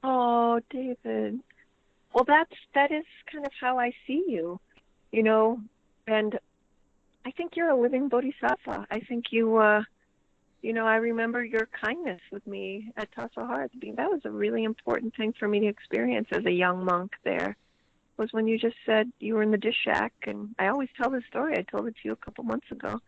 [SPEAKER 2] Oh, David. Well, that is kind of how I see you, and I think you're a living bodhisattva. I think you, I remember your kindness with me at Tassajara. That was a really important thing for me to experience as a young monk there, was when you just said you were in the dish shack, and I always tell this story. I told it to you a couple months ago.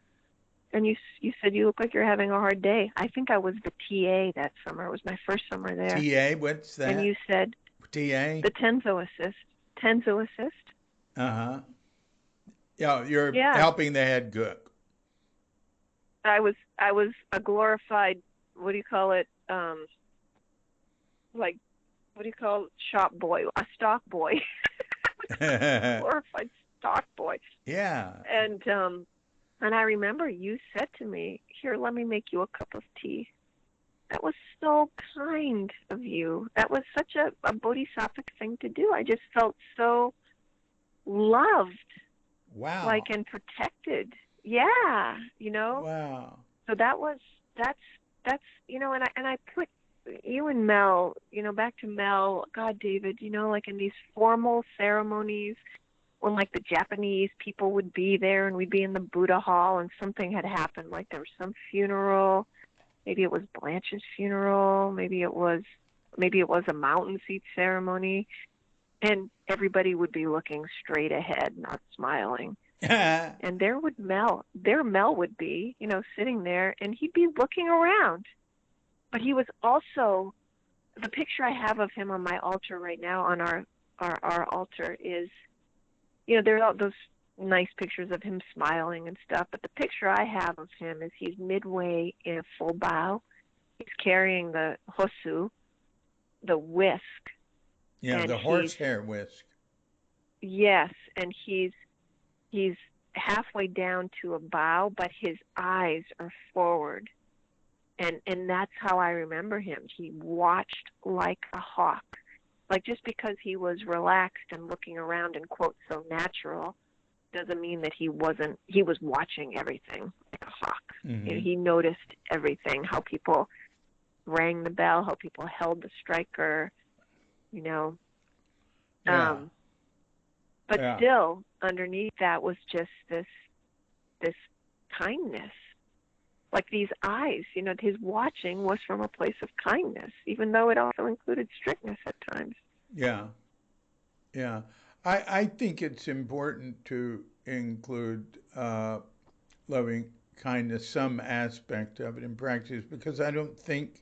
[SPEAKER 2] And you said you look like you're having a hard day. I think I was the TA that summer. It was my first summer there.
[SPEAKER 1] TA, what's that?
[SPEAKER 2] And you said
[SPEAKER 1] TA?
[SPEAKER 2] the Tenzo assist. Tenzo assist.
[SPEAKER 1] Yeah, you're helping the head cook.
[SPEAKER 2] I was a glorified, what do you call it? Like, what do you call it? Shop boy, a stock boy. Glorified stock boy.
[SPEAKER 1] Yeah.
[SPEAKER 2] And I remember you said to me, "Here, let me make you a cup of tea." That was so kind of you. That was such a bodhisattvic thing to do. I just felt so loved,
[SPEAKER 1] Wow.
[SPEAKER 2] like, and protected. Yeah,
[SPEAKER 1] Wow.
[SPEAKER 2] So that's and I put you and Mel, back to Mel, God, David, like in these formal ceremonies when like the Japanese people would be there and we'd be in the Buddha hall and something had happened, like there was some funeral. Maybe it was Blanche's funeral. Maybe it was a mountain seat ceremony, and everybody would be looking straight ahead, not smiling. And there Mel would be, sitting there, and he'd be looking around. But he was also, the picture I have of him on my altar right now, on our altar, is, there are all those nice pictures of him smiling and stuff, but the picture I have of him is he's midway in a full bow. He's carrying the hosu, the whisk.
[SPEAKER 1] Yeah,
[SPEAKER 2] and
[SPEAKER 1] the horsehair whisk.
[SPEAKER 2] Yes, and he's halfway down to a bow, but his eyes are forward. And that's how I remember him. He watched like a hawk. Like, just because he was relaxed and looking around and, quote, so natural, doesn't mean that he was watching everything like a hawk.
[SPEAKER 1] Mm-hmm.
[SPEAKER 2] He noticed everything, how people rang the bell, how people held the striker,
[SPEAKER 1] Yeah.
[SPEAKER 2] But
[SPEAKER 1] Yeah.
[SPEAKER 2] still, underneath that was just this kindness. Like these eyes, his watching was from a place of kindness, even though it also included strictness at times.
[SPEAKER 1] Yeah. Yeah. I think it's important to include loving kindness, some aspect of it in practice, because I don't think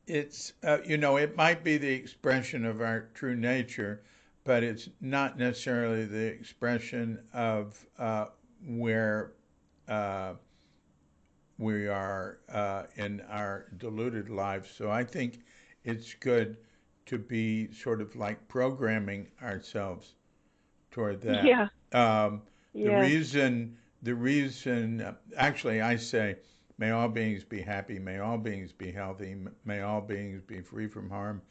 [SPEAKER 1] it's, it might be the expression of our true nature, but it's not necessarily the expression of where we are in our deluded lives. So I think it's good to be sort of like programming ourselves toward that.
[SPEAKER 2] Yeah.
[SPEAKER 1] The
[SPEAKER 2] Yes.
[SPEAKER 1] reason, actually, I say, may all beings be happy, may all beings be healthy, may all beings be free from harm,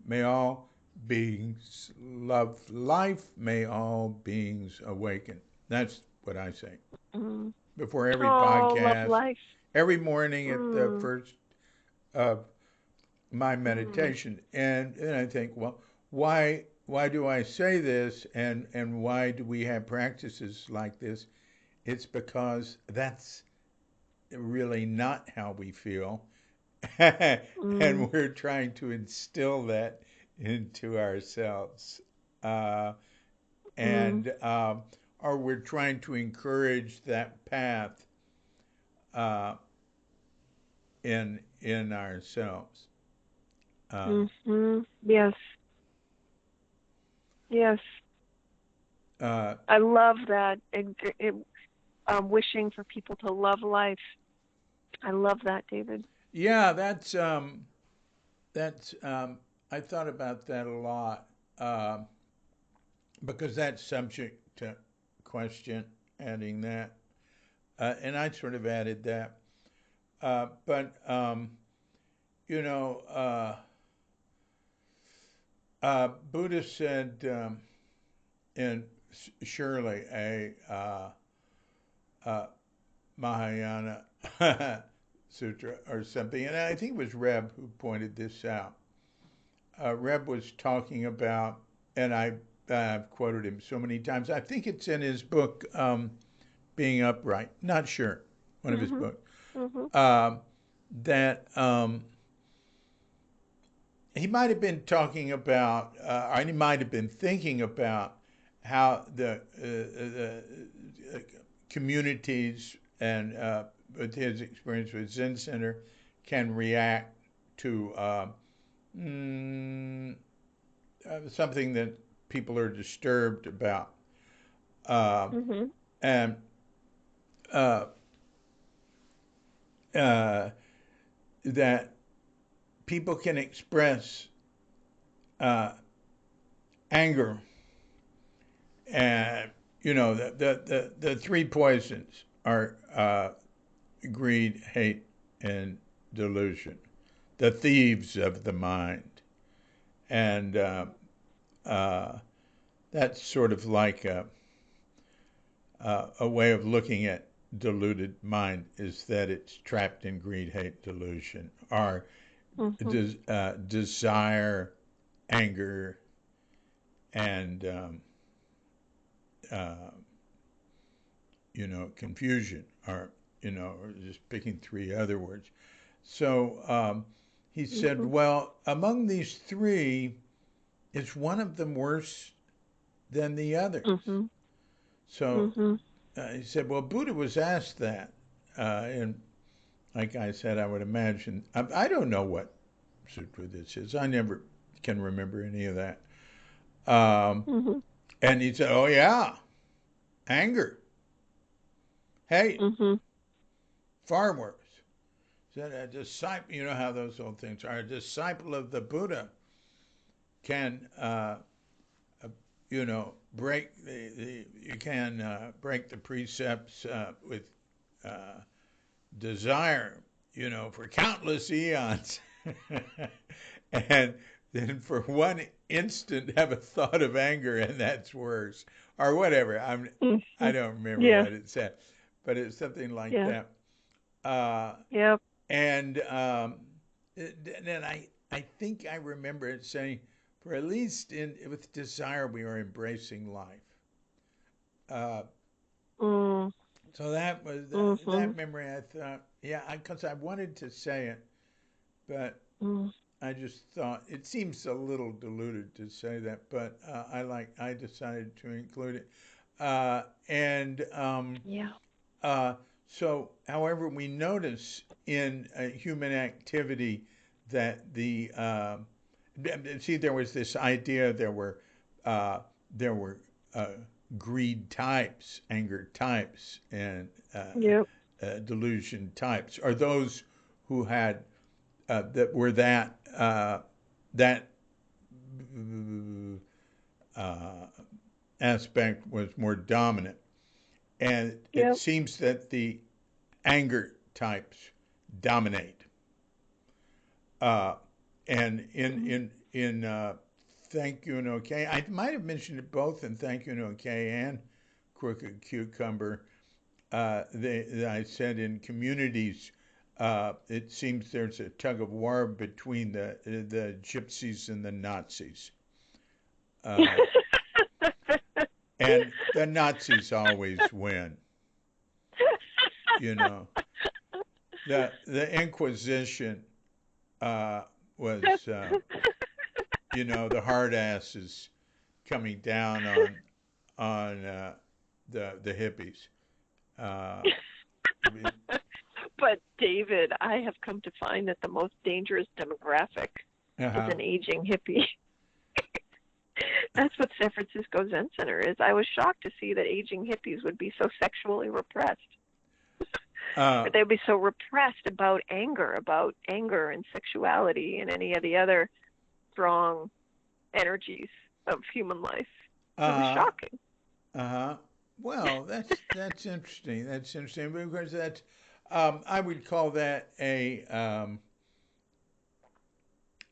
[SPEAKER 1] may all beings love life, may all beings awaken. That's what I say
[SPEAKER 2] Mm.
[SPEAKER 1] before every
[SPEAKER 2] Oh, love
[SPEAKER 1] podcast,
[SPEAKER 2] life.
[SPEAKER 1] every morning at the
[SPEAKER 2] Mm.
[SPEAKER 1] first of my
[SPEAKER 2] Mm.
[SPEAKER 1] meditation. And then I think, well, why do I say this, and why do we have practices like this? It's because that's really not how we feel.
[SPEAKER 2] Mm.
[SPEAKER 1] And we're trying to instill that into ourselves. Uh,
[SPEAKER 2] Mm.
[SPEAKER 1] and or we're trying to encourage that path uh, in ourselves. Um,
[SPEAKER 2] Mhm. Yes. Yes.
[SPEAKER 1] uh,
[SPEAKER 2] I love that. Wishing for people to love life. I love that, David.
[SPEAKER 1] yeah, that's I thought about that a lot, um, because that's subject to question. Adding that, and I sort of added that, but you know, Buddha said, in surely a Mahayana Sutra or something, and I think it was Reb who pointed this out. Reb was talking about, and I've quoted him so many times. I think it's in his book, Being Upright. Not sure, one of his
[SPEAKER 2] Mhm.
[SPEAKER 1] books.
[SPEAKER 2] Mhm.
[SPEAKER 1] Um, that he might have been talking about, or he might have been thinking about how the communities and with his experience with Zen Center can react to mm, something that people are disturbed about. Uh,
[SPEAKER 2] Mhm.
[SPEAKER 1] and uh, that people can express anger, and the three poisons are greed, hate, and delusion, the thieves of the mind. And that's sort of like a way of looking at deluded mind, is that it's trapped in greed, hate, delusion, or desire, anger, and confusion, or just picking three other words. So he said, well, among these three, is one of them worse than the others? So he said, well, Buddha was asked that. And like I said, I would imagine, I don't know what sutra this is. I never can remember any of that. And he said, oh, yeah, anger, hate, far worse. He said, a disciple, you know how those old things are, a disciple of the Buddha can, break break the precepts with desire, for countless eons, and then for one instant have a thought of anger, and that's worse, or whatever. I don't remember what it said, but it's something like that. And then I think I remember it saying, for at least with desire, we are embracing life. So that was that memory. I thought, because I wanted to say it, but I just thought it seems a little diluted to say that, but I decided to include it. So, however, we notice in human activity that there was this idea there were greed types, anger types, and delusion types. Are those who had that were that aspect was more dominant, and it seems that the anger types dominate. And in Thank You and Okay, I might have mentioned it both in Thank You and Okay and Crooked Cucumber. I said in communities, it seems there's a tug of war between the gypsies and the Nazis. And the Nazis always win. The Inquisition was, the hard asses coming down on the hippies.
[SPEAKER 2] But David, I have come to find that the most dangerous demographic is an aging hippie. That's what San Francisco Zen Center is. I was shocked to see that aging hippies would be so sexually repressed. They would be so repressed about anger and sexuality and any of the other strong energies of human life. It was shocking.
[SPEAKER 1] Well, that's interesting. That's interesting because that's I would call that a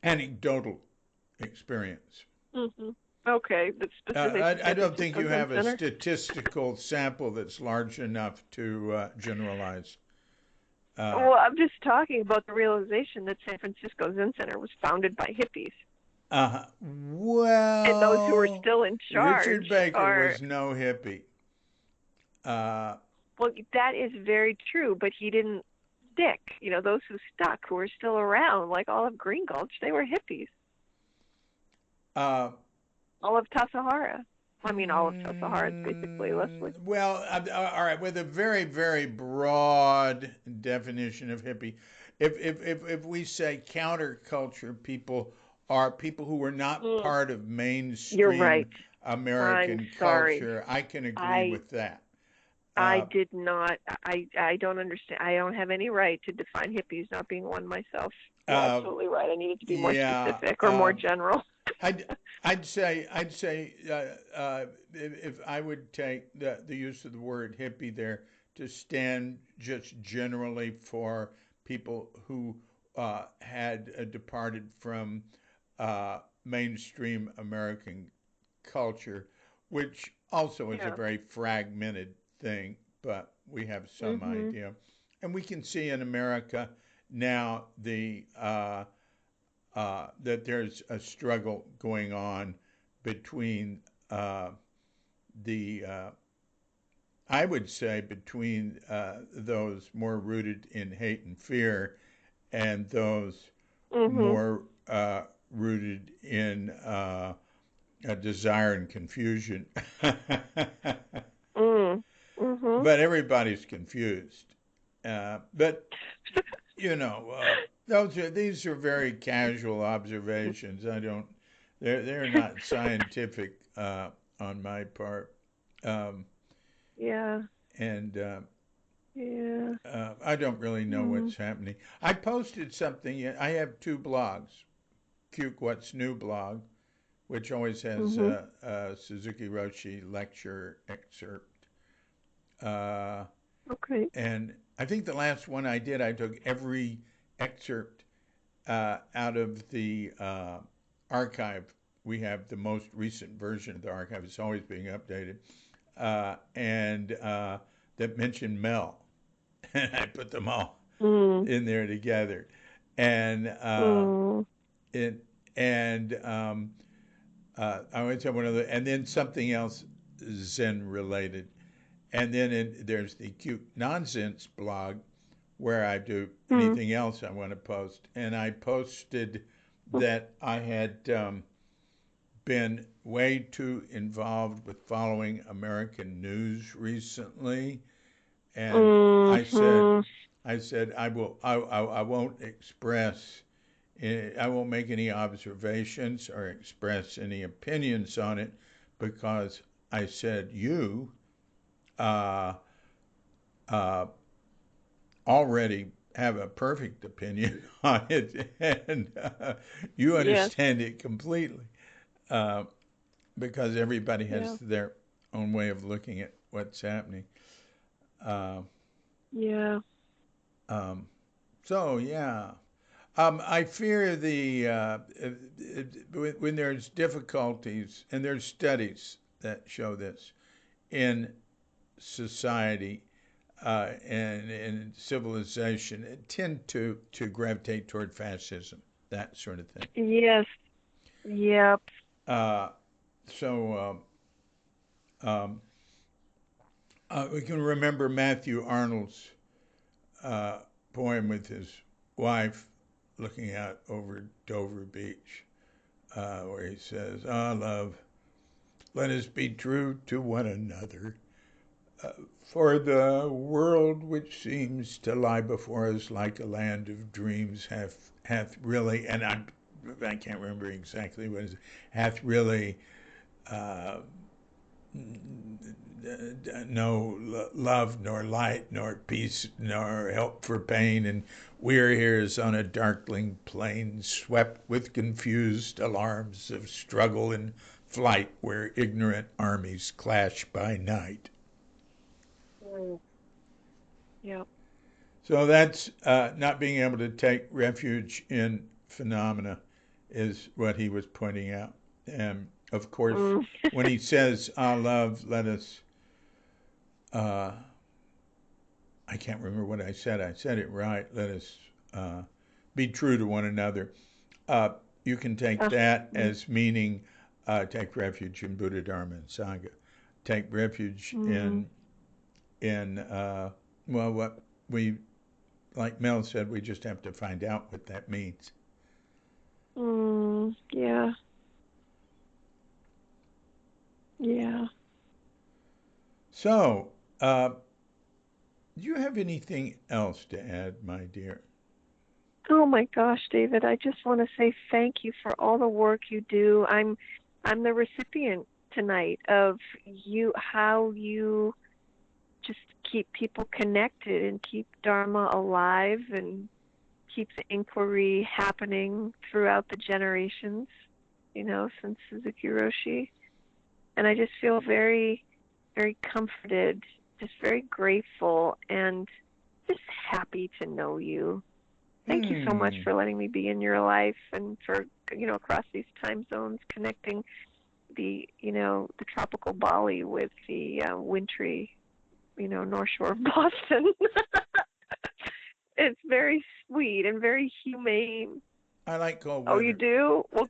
[SPEAKER 1] anecdotal experience.
[SPEAKER 2] Okay, but specifically,
[SPEAKER 1] I don't think you have a statistical sample that's large enough to generalize.
[SPEAKER 2] Well, I'm just talking about the realization that San Francisco Zen Center was founded by hippies.
[SPEAKER 1] Well,
[SPEAKER 2] and those who are still in charge.
[SPEAKER 1] Richard Baker was no hippie.
[SPEAKER 2] Well, that is very true, but he didn't stick. Those who stuck, who are still around, like all of Green Gulch, they were hippies. All of Tassajara. I mean, all of Tassajara is basically Leslie.
[SPEAKER 1] Well, all right, with a very, very broad definition of hippie, if we say counterculture people are people who were not part of mainstream American culture, I can agree with that.
[SPEAKER 2] I did not. I don't understand. I don't have any right to define hippies, not being one myself. You're absolutely right. I needed to be more specific or more general.
[SPEAKER 1] I'd say if I would take the use of the word hippie there to stand just generally for people who had departed from mainstream American culture, which also is a very fragmented thing, but we have some idea. And we can see in America now that there's a struggle going on between I would say between those more rooted in hate and fear and those more rooted in desire and confusion. But everybody's confused. But you know, these are very casual observations. They're not scientific on my part. And I don't really know what's happening. I posted something. I have two blogs. Cuke What's New blog, which always has a Suzuki Roshi lecture excerpt. And I think the last one I did, I took every excerpt out of the archive. We have the most recent version of the archive. It's always being updated. And that mentioned Mel. And I put them all in there together. And I always have one other, and then something else Zen related. And then there's the Cute Nonsense blog where I do anything else I want to post. And I posted that I had been way too involved with following American news recently. And I said I won't express, I won't make any observations or express any opinions on it, because I said you already have a perfect opinion on it, and you understand it completely, because everybody has their own way of looking at what's happening. I fear when there's difficulties, and there's studies that show this in society and in civilization, it tend to gravitate toward fascism, that sort of thing.
[SPEAKER 2] Yes. Yep.
[SPEAKER 1] We can remember Matthew Arnold's poem with his wife looking out over Dover Beach, where he says, "Ah, love, let us be true to one another, for the world which seems to lie before us like a land of dreams hath really," and I can't remember exactly what it is, hath really no love, nor light, nor peace, nor help for pain, and we're here as on a darkling plain, swept with confused alarms of struggle and flight, where ignorant armies clash by night.
[SPEAKER 2] Yep.
[SPEAKER 1] So that's not being able to take refuge in phenomena is what he was pointing out. And of course, when he says, "Ah, love, let us," I can't remember what I said. I said it right. Let us be true to one another. You can take that as meaning take refuge in Buddha, Dharma, and Sangha. Take refuge in what we, like Mel said, we just have to find out what that means.
[SPEAKER 2] Yeah. Yeah.
[SPEAKER 1] So, do you have anything else to add, my dear?
[SPEAKER 2] Oh my gosh, David, I just want to say thank you for all the work you do. I'm the recipient tonight of how you just keep people connected and keep Dharma alive and keep the inquiry happening throughout the generations, since Suzuki Roshi. And I just feel very, very comforted, just very grateful, and just happy to know you. Thank you so much for letting me be in your life and for, across these time zones, connecting the tropical Bali with the wintry, North Shore of Boston. It's very sweet and very humane.
[SPEAKER 1] I like cold weather.
[SPEAKER 2] Oh, you do? Well,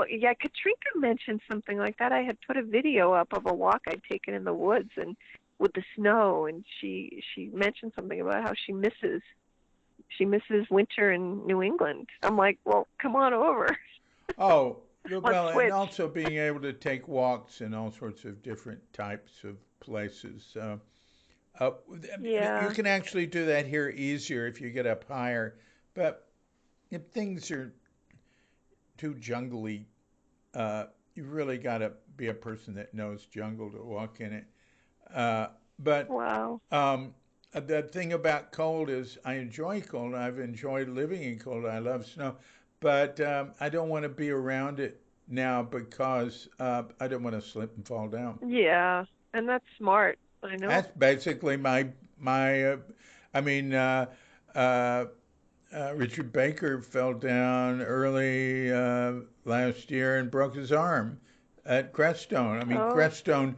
[SPEAKER 2] yeah, Katrinka mentioned something like that. I had put a video up of a walk I'd taken in the woods and with the snow, and she mentioned something about how she misses winter in New England. I'm like, well, come on over.
[SPEAKER 1] Oh, well, and also being able to take walks in all sorts of different types of places. You can actually do that here easier if you get up higher, but if things are too jungly, you really got to be a person that knows jungle to walk in it. But
[SPEAKER 2] wow.
[SPEAKER 1] The thing about cold is I enjoy cold. I've enjoyed living in cold. I love snow, but I don't want to be around it now because I don't want to slip and fall down.
[SPEAKER 2] Yeah, and that's smart. I know.
[SPEAKER 1] That's basically my. I mean, Richard Baker fell down early last year and broke his arm at Crestone. I mean, Crestone.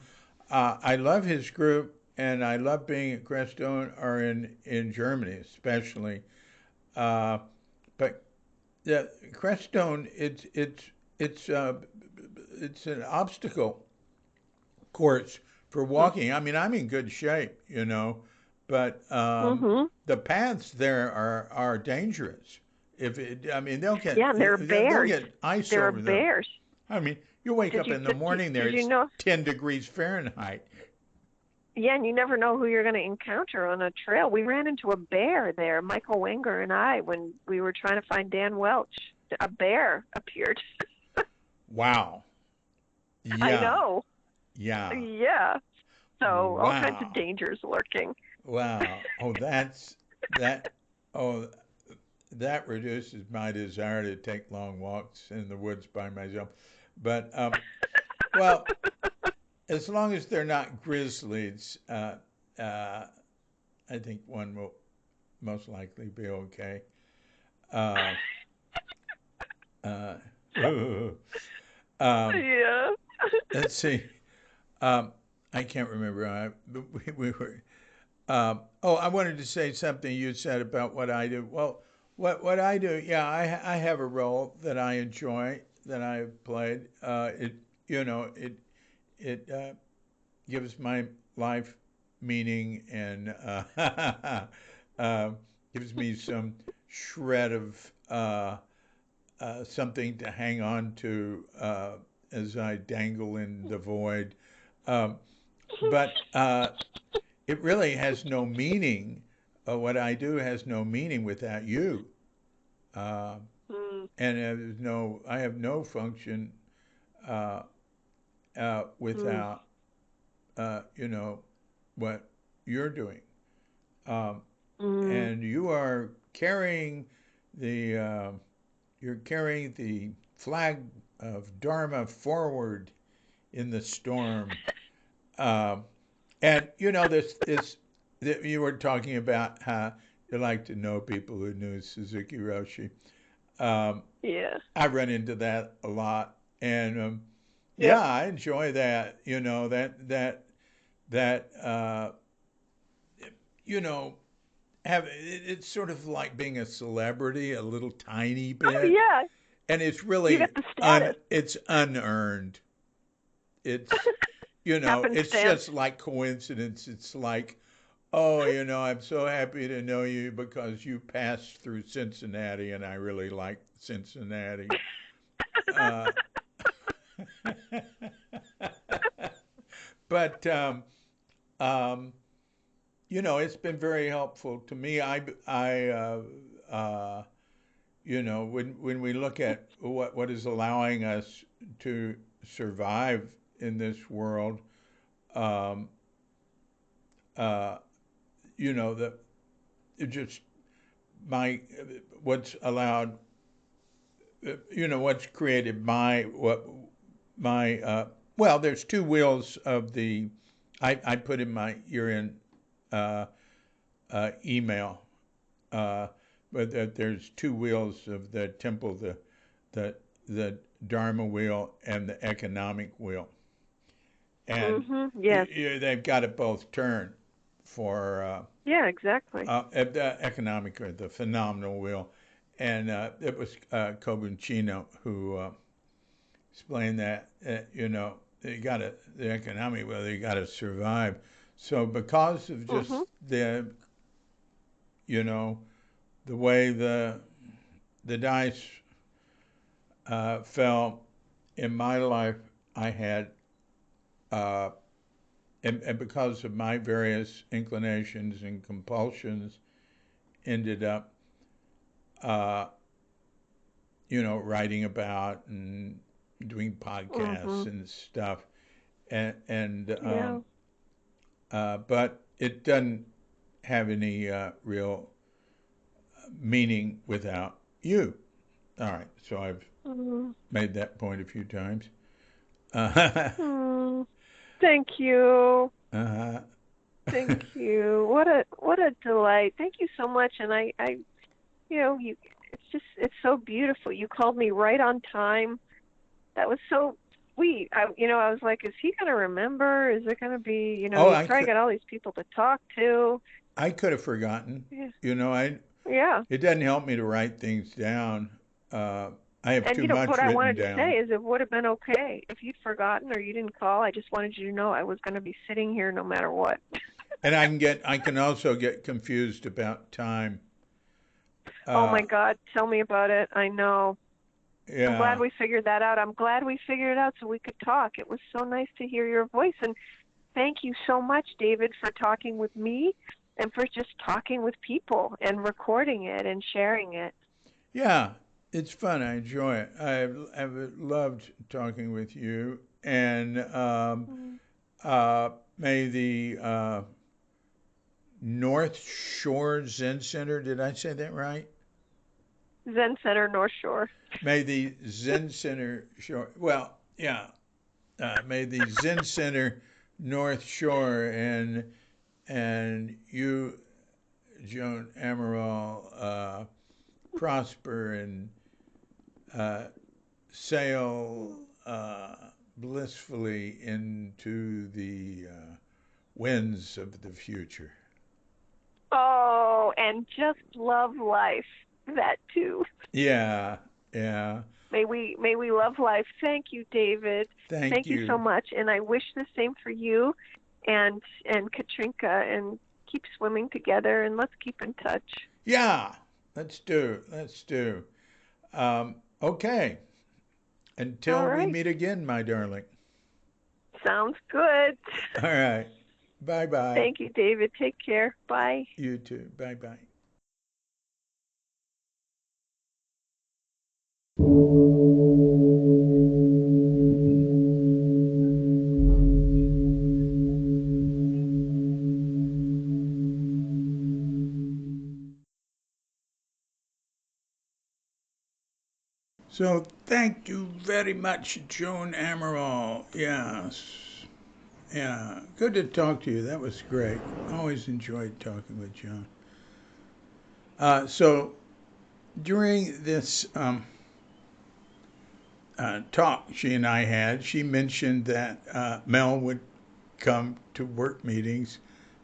[SPEAKER 1] I love his group, and I love being at Crestone or in Germany especially. But Crestone, it's an obstacle course for walking. I mean, I'm in good shape, but the paths there are dangerous. They'll get
[SPEAKER 2] there are bears.
[SPEAKER 1] They'll get ice
[SPEAKER 2] there
[SPEAKER 1] over
[SPEAKER 2] are
[SPEAKER 1] them.
[SPEAKER 2] bears.
[SPEAKER 1] I mean, you wake up in the morning there, it's 10 degrees Fahrenheit.
[SPEAKER 2] Yeah, and you never know who you're going to encounter on a trail. We ran into a bear there, Michael Wenger and I, when we were trying to find Dan Welch. A bear appeared.
[SPEAKER 1] Wow. Yeah.
[SPEAKER 2] I know.
[SPEAKER 1] Yeah.
[SPEAKER 2] Yeah. So all kinds of dangers lurking.
[SPEAKER 1] Wow. Oh, that reduces my desire to take long walks in the woods by myself. But, well, as long as they're not grizzlies, I think one will most likely be okay.
[SPEAKER 2] Yeah.
[SPEAKER 1] Let's see. I can't remember. We were. I wanted to say something you said about what I do. Well, what I do, yeah, I have a role that I enjoy that I've played. It gives my life meaning and gives me some shred of something to hang on to as I dangle in the void. But it really has no meaning. What I do has no meaning without you. And I have no function without what you're doing. And you are carrying the flag of Dharma forward in the storm. And this you were talking about how you like to know people who knew Suzuki Roshi.
[SPEAKER 2] Yeah.
[SPEAKER 1] I run into that a lot, and
[SPEAKER 2] Yep.
[SPEAKER 1] yeah, I enjoy that. It's sort of like being a celebrity, a little tiny bit.
[SPEAKER 2] Oh, yeah.
[SPEAKER 1] And it's really
[SPEAKER 2] you get the status.
[SPEAKER 1] It's unearned. It's it's just like coincidence. It's like, oh, I'm so happy to know you because you passed through Cincinnati, and I really like Cincinnati. But it's been very helpful to me. When we look at what is allowing us to survive in this world, uh, the it just my what's allowed, what's created well, there's two wheels of the I put in my year-end uh, email, but there's two wheels of the temple, the the Dharma wheel and the economic wheel, and
[SPEAKER 2] Yes.
[SPEAKER 1] they've got it both turned for
[SPEAKER 2] Yeah, exactly.
[SPEAKER 1] the economic, or the phenomenal wheel, and it was Cobuncino who explained that you got to the economic wheel, you got to survive. So because of just the the way the dice fell in my life, I had and because of my various inclinations and compulsions, ended up writing about and doing podcasts and stuff, and
[SPEAKER 2] Yeah.
[SPEAKER 1] but it doesn't have any real meaning without you. All right, so I've made that point a few times.
[SPEAKER 2] Thank you.
[SPEAKER 1] Uh-huh.
[SPEAKER 2] Thank you. What a delight. Thank you so much. And I it's so beautiful. You called me right on time. That was so sweet. I was like, is he gonna remember? Is it gonna be, you try to get all these people to talk to.
[SPEAKER 1] I could have forgotten.
[SPEAKER 2] Yeah.
[SPEAKER 1] It doesn't help me to write things down. I have too much
[SPEAKER 2] what I
[SPEAKER 1] written
[SPEAKER 2] wanted
[SPEAKER 1] down.
[SPEAKER 2] to say is it would have been okay if you'd forgotten or you didn't call. I just wanted you to know I was going to be sitting here no matter what.
[SPEAKER 1] And I can also get confused about time.
[SPEAKER 2] Oh my God, tell me about it. I know.
[SPEAKER 1] Yeah.
[SPEAKER 2] I'm glad we figured that out. I'm glad we figured it out so we could talk. It was so nice to hear your voice. And thank you so much, David, for talking with me and for just talking with people and recording it and sharing it.
[SPEAKER 1] Yeah, it's fun. I enjoy it. I've loved talking with you. And may the North Shore Zen Center, did I say that right?
[SPEAKER 2] Zen Center North Shore.
[SPEAKER 1] May the Zen Center Shore, well, yeah, may the Zen Center North Shore and you, Joan Amaral, prosper and sail blissfully into the winds of the future.
[SPEAKER 2] Oh, and just love life. That too.
[SPEAKER 1] Yeah, yeah.
[SPEAKER 2] May we love life. Thank you, David.
[SPEAKER 1] Thank
[SPEAKER 2] you so much. And I wish the same for you and Katrinka, and keep swimming together and let's keep in touch.
[SPEAKER 1] Yeah, let's do. Okay. Until we meet again, my darling.
[SPEAKER 2] Sounds good.
[SPEAKER 1] All right. Bye-bye.
[SPEAKER 2] Thank you, David. Take care. Bye.
[SPEAKER 1] You too. Bye-bye. So thank you very much, Joan Amaral. Yes. Yeah. Good to talk to you. That was great. Always enjoyed talking with Joan. So during this talk she and I had, she mentioned that Mel would come to work meetings.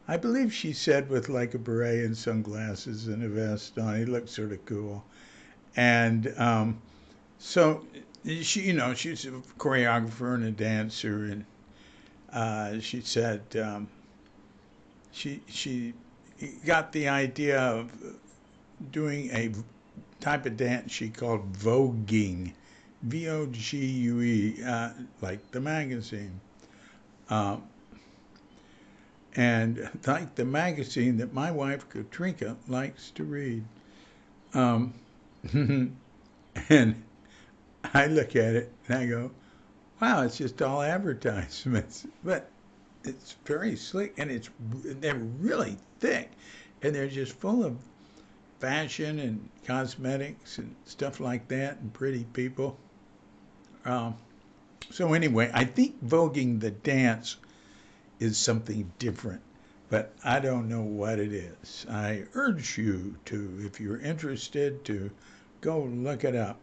[SPEAKER 1] I believe she said with like a beret and sunglasses and a vest on. He looked sort of cool. And so she, she's a choreographer and a dancer, and she said she got the idea of doing a type of dance she called voguing, VOGUE, like the magazine, and like the magazine that my wife Katrinka likes to read. And I look at it and I go, wow, it's just all advertisements. But it's very sleek, and they're really thick, and they're just full of fashion and cosmetics and stuff like that, and pretty people. So anyway, I think voguing the dance is something different, but I don't know what it is. I urge you to, if you're interested, to go look it up,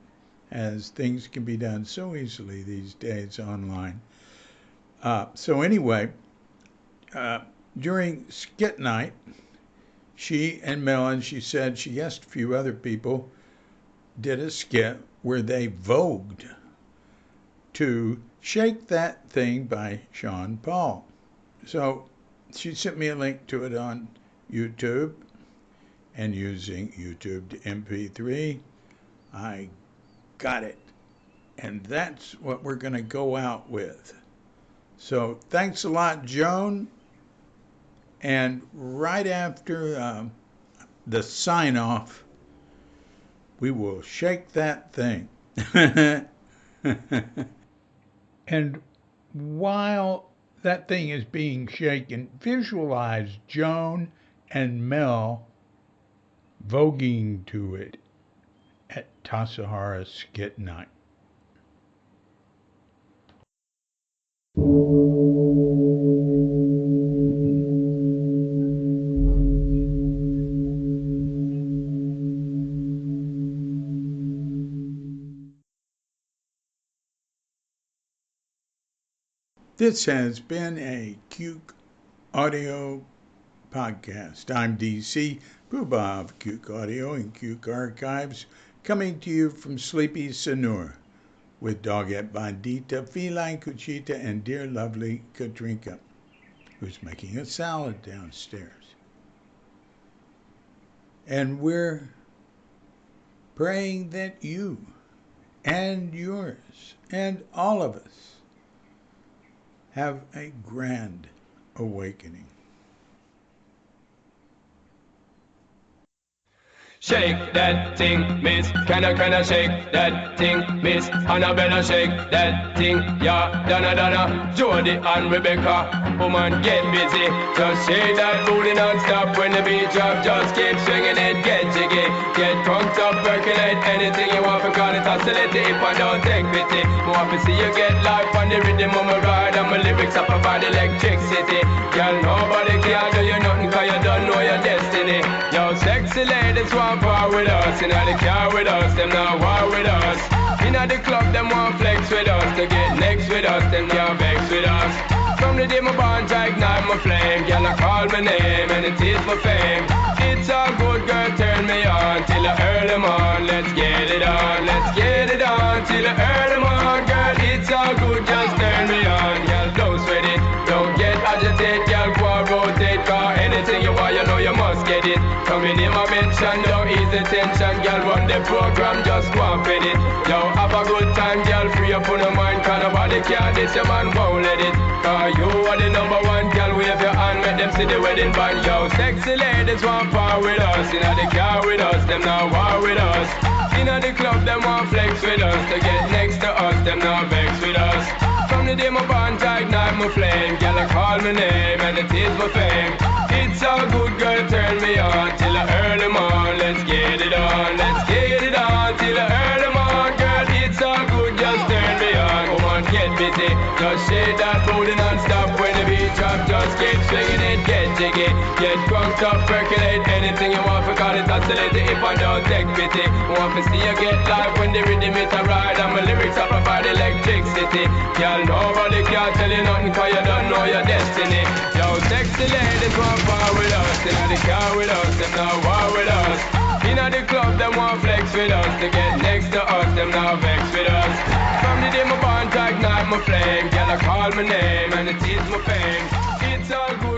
[SPEAKER 1] as things can be done so easily these days online. So anyway, during skit night, she and Mel, and she said she asked a few other people, did a skit where they vogued to Shake That Thing by Sean Paul. So she sent me a link to it on YouTube, and using YouTube to MP3, I got it. And that's what we're going to go out with. So thanks a lot, Joan. And right after the sign-off, we will shake that thing. And while that thing is being shaken, visualize Joan and Mel voguing to it at Tassajara Skit Night. This has been a Cuke Audio podcast. I'm DC, Poobah of Cuke Audio and Cuke Archives, coming to you from sleepy Sanur, with Doggett Bandita, Feline Cuchita, and dear lovely Katrinka, who's making a salad downstairs. And we're praying that you and yours and all of us have a grand awakening.
[SPEAKER 3] Shake that thing, miss. Can I shake that thing, miss? Annabella, shake that thing, yeah. Donna, Jody and Rebecca, woman, get busy. Just shake that booty non-stop when the beat drop. Just keep swinging it, get jiggy. Get drunk up, percolate anything you want. Because it's oscillating if I don't take pity. More to see you get life on the rhythm of my ride. And my lyrics are provide electricity. Girl, nobody can do you nothing cause you don't know your destiny. Yo, sexy ladies want war with us, inna the car with us, them not war with us. Inna the club, them want flex with us, to get next with us, them can't vex with us. From the day my bond, I ignite my flame, girl I call my name and it is my fame. It's all good, girl, turn me on till I earn them on. Let's get it on, let's get it on till I earn them on, girl. It's all good, just turn me on, girl. Don't sweat it, don't get agitated, girl. Go and rotate, cause anything you want, you know you must get it. Coming in my mention, don't ease the tension, girl. Run the program, just go and fit it. Yo, have a good time, girl. Free up on the mind, cause nobody can this, your man won't let it. Cause you are the number one, girl. Wave your hand, make them see the wedding band. Yo, sexy ladies want power with us, inna the car with us, them not war with us. Inna the club, them want flex with us, to get next to us, them not vex with us. From the day my bond, I ignite my flame, girl I call my name and it is my fame. It's all good, girl, turn me on till I earn them on. Let's get it on, let's get it on till I earn them on, girl. It's all good, just turn me on. Come on, get busy, just shake that booty non-stop when the beat drop. Just keep swinging it, get jiggy, get drunk up, percolate anything you want. Because it's oscillating if I don't take pity. Want to see you get live when the rhythm is a ride, and my lyrics are provide electricity. Girl, nobody can tell you nothing cause you don't know your destiny. Yo, sexy ladies want power with us, inna the car with us, them not war with us. Inna the club, them want flex with us, to get next to us, them not vex with us. From the day my bond, I ignite my flame, girl I call my name and it is my fame. It's all good.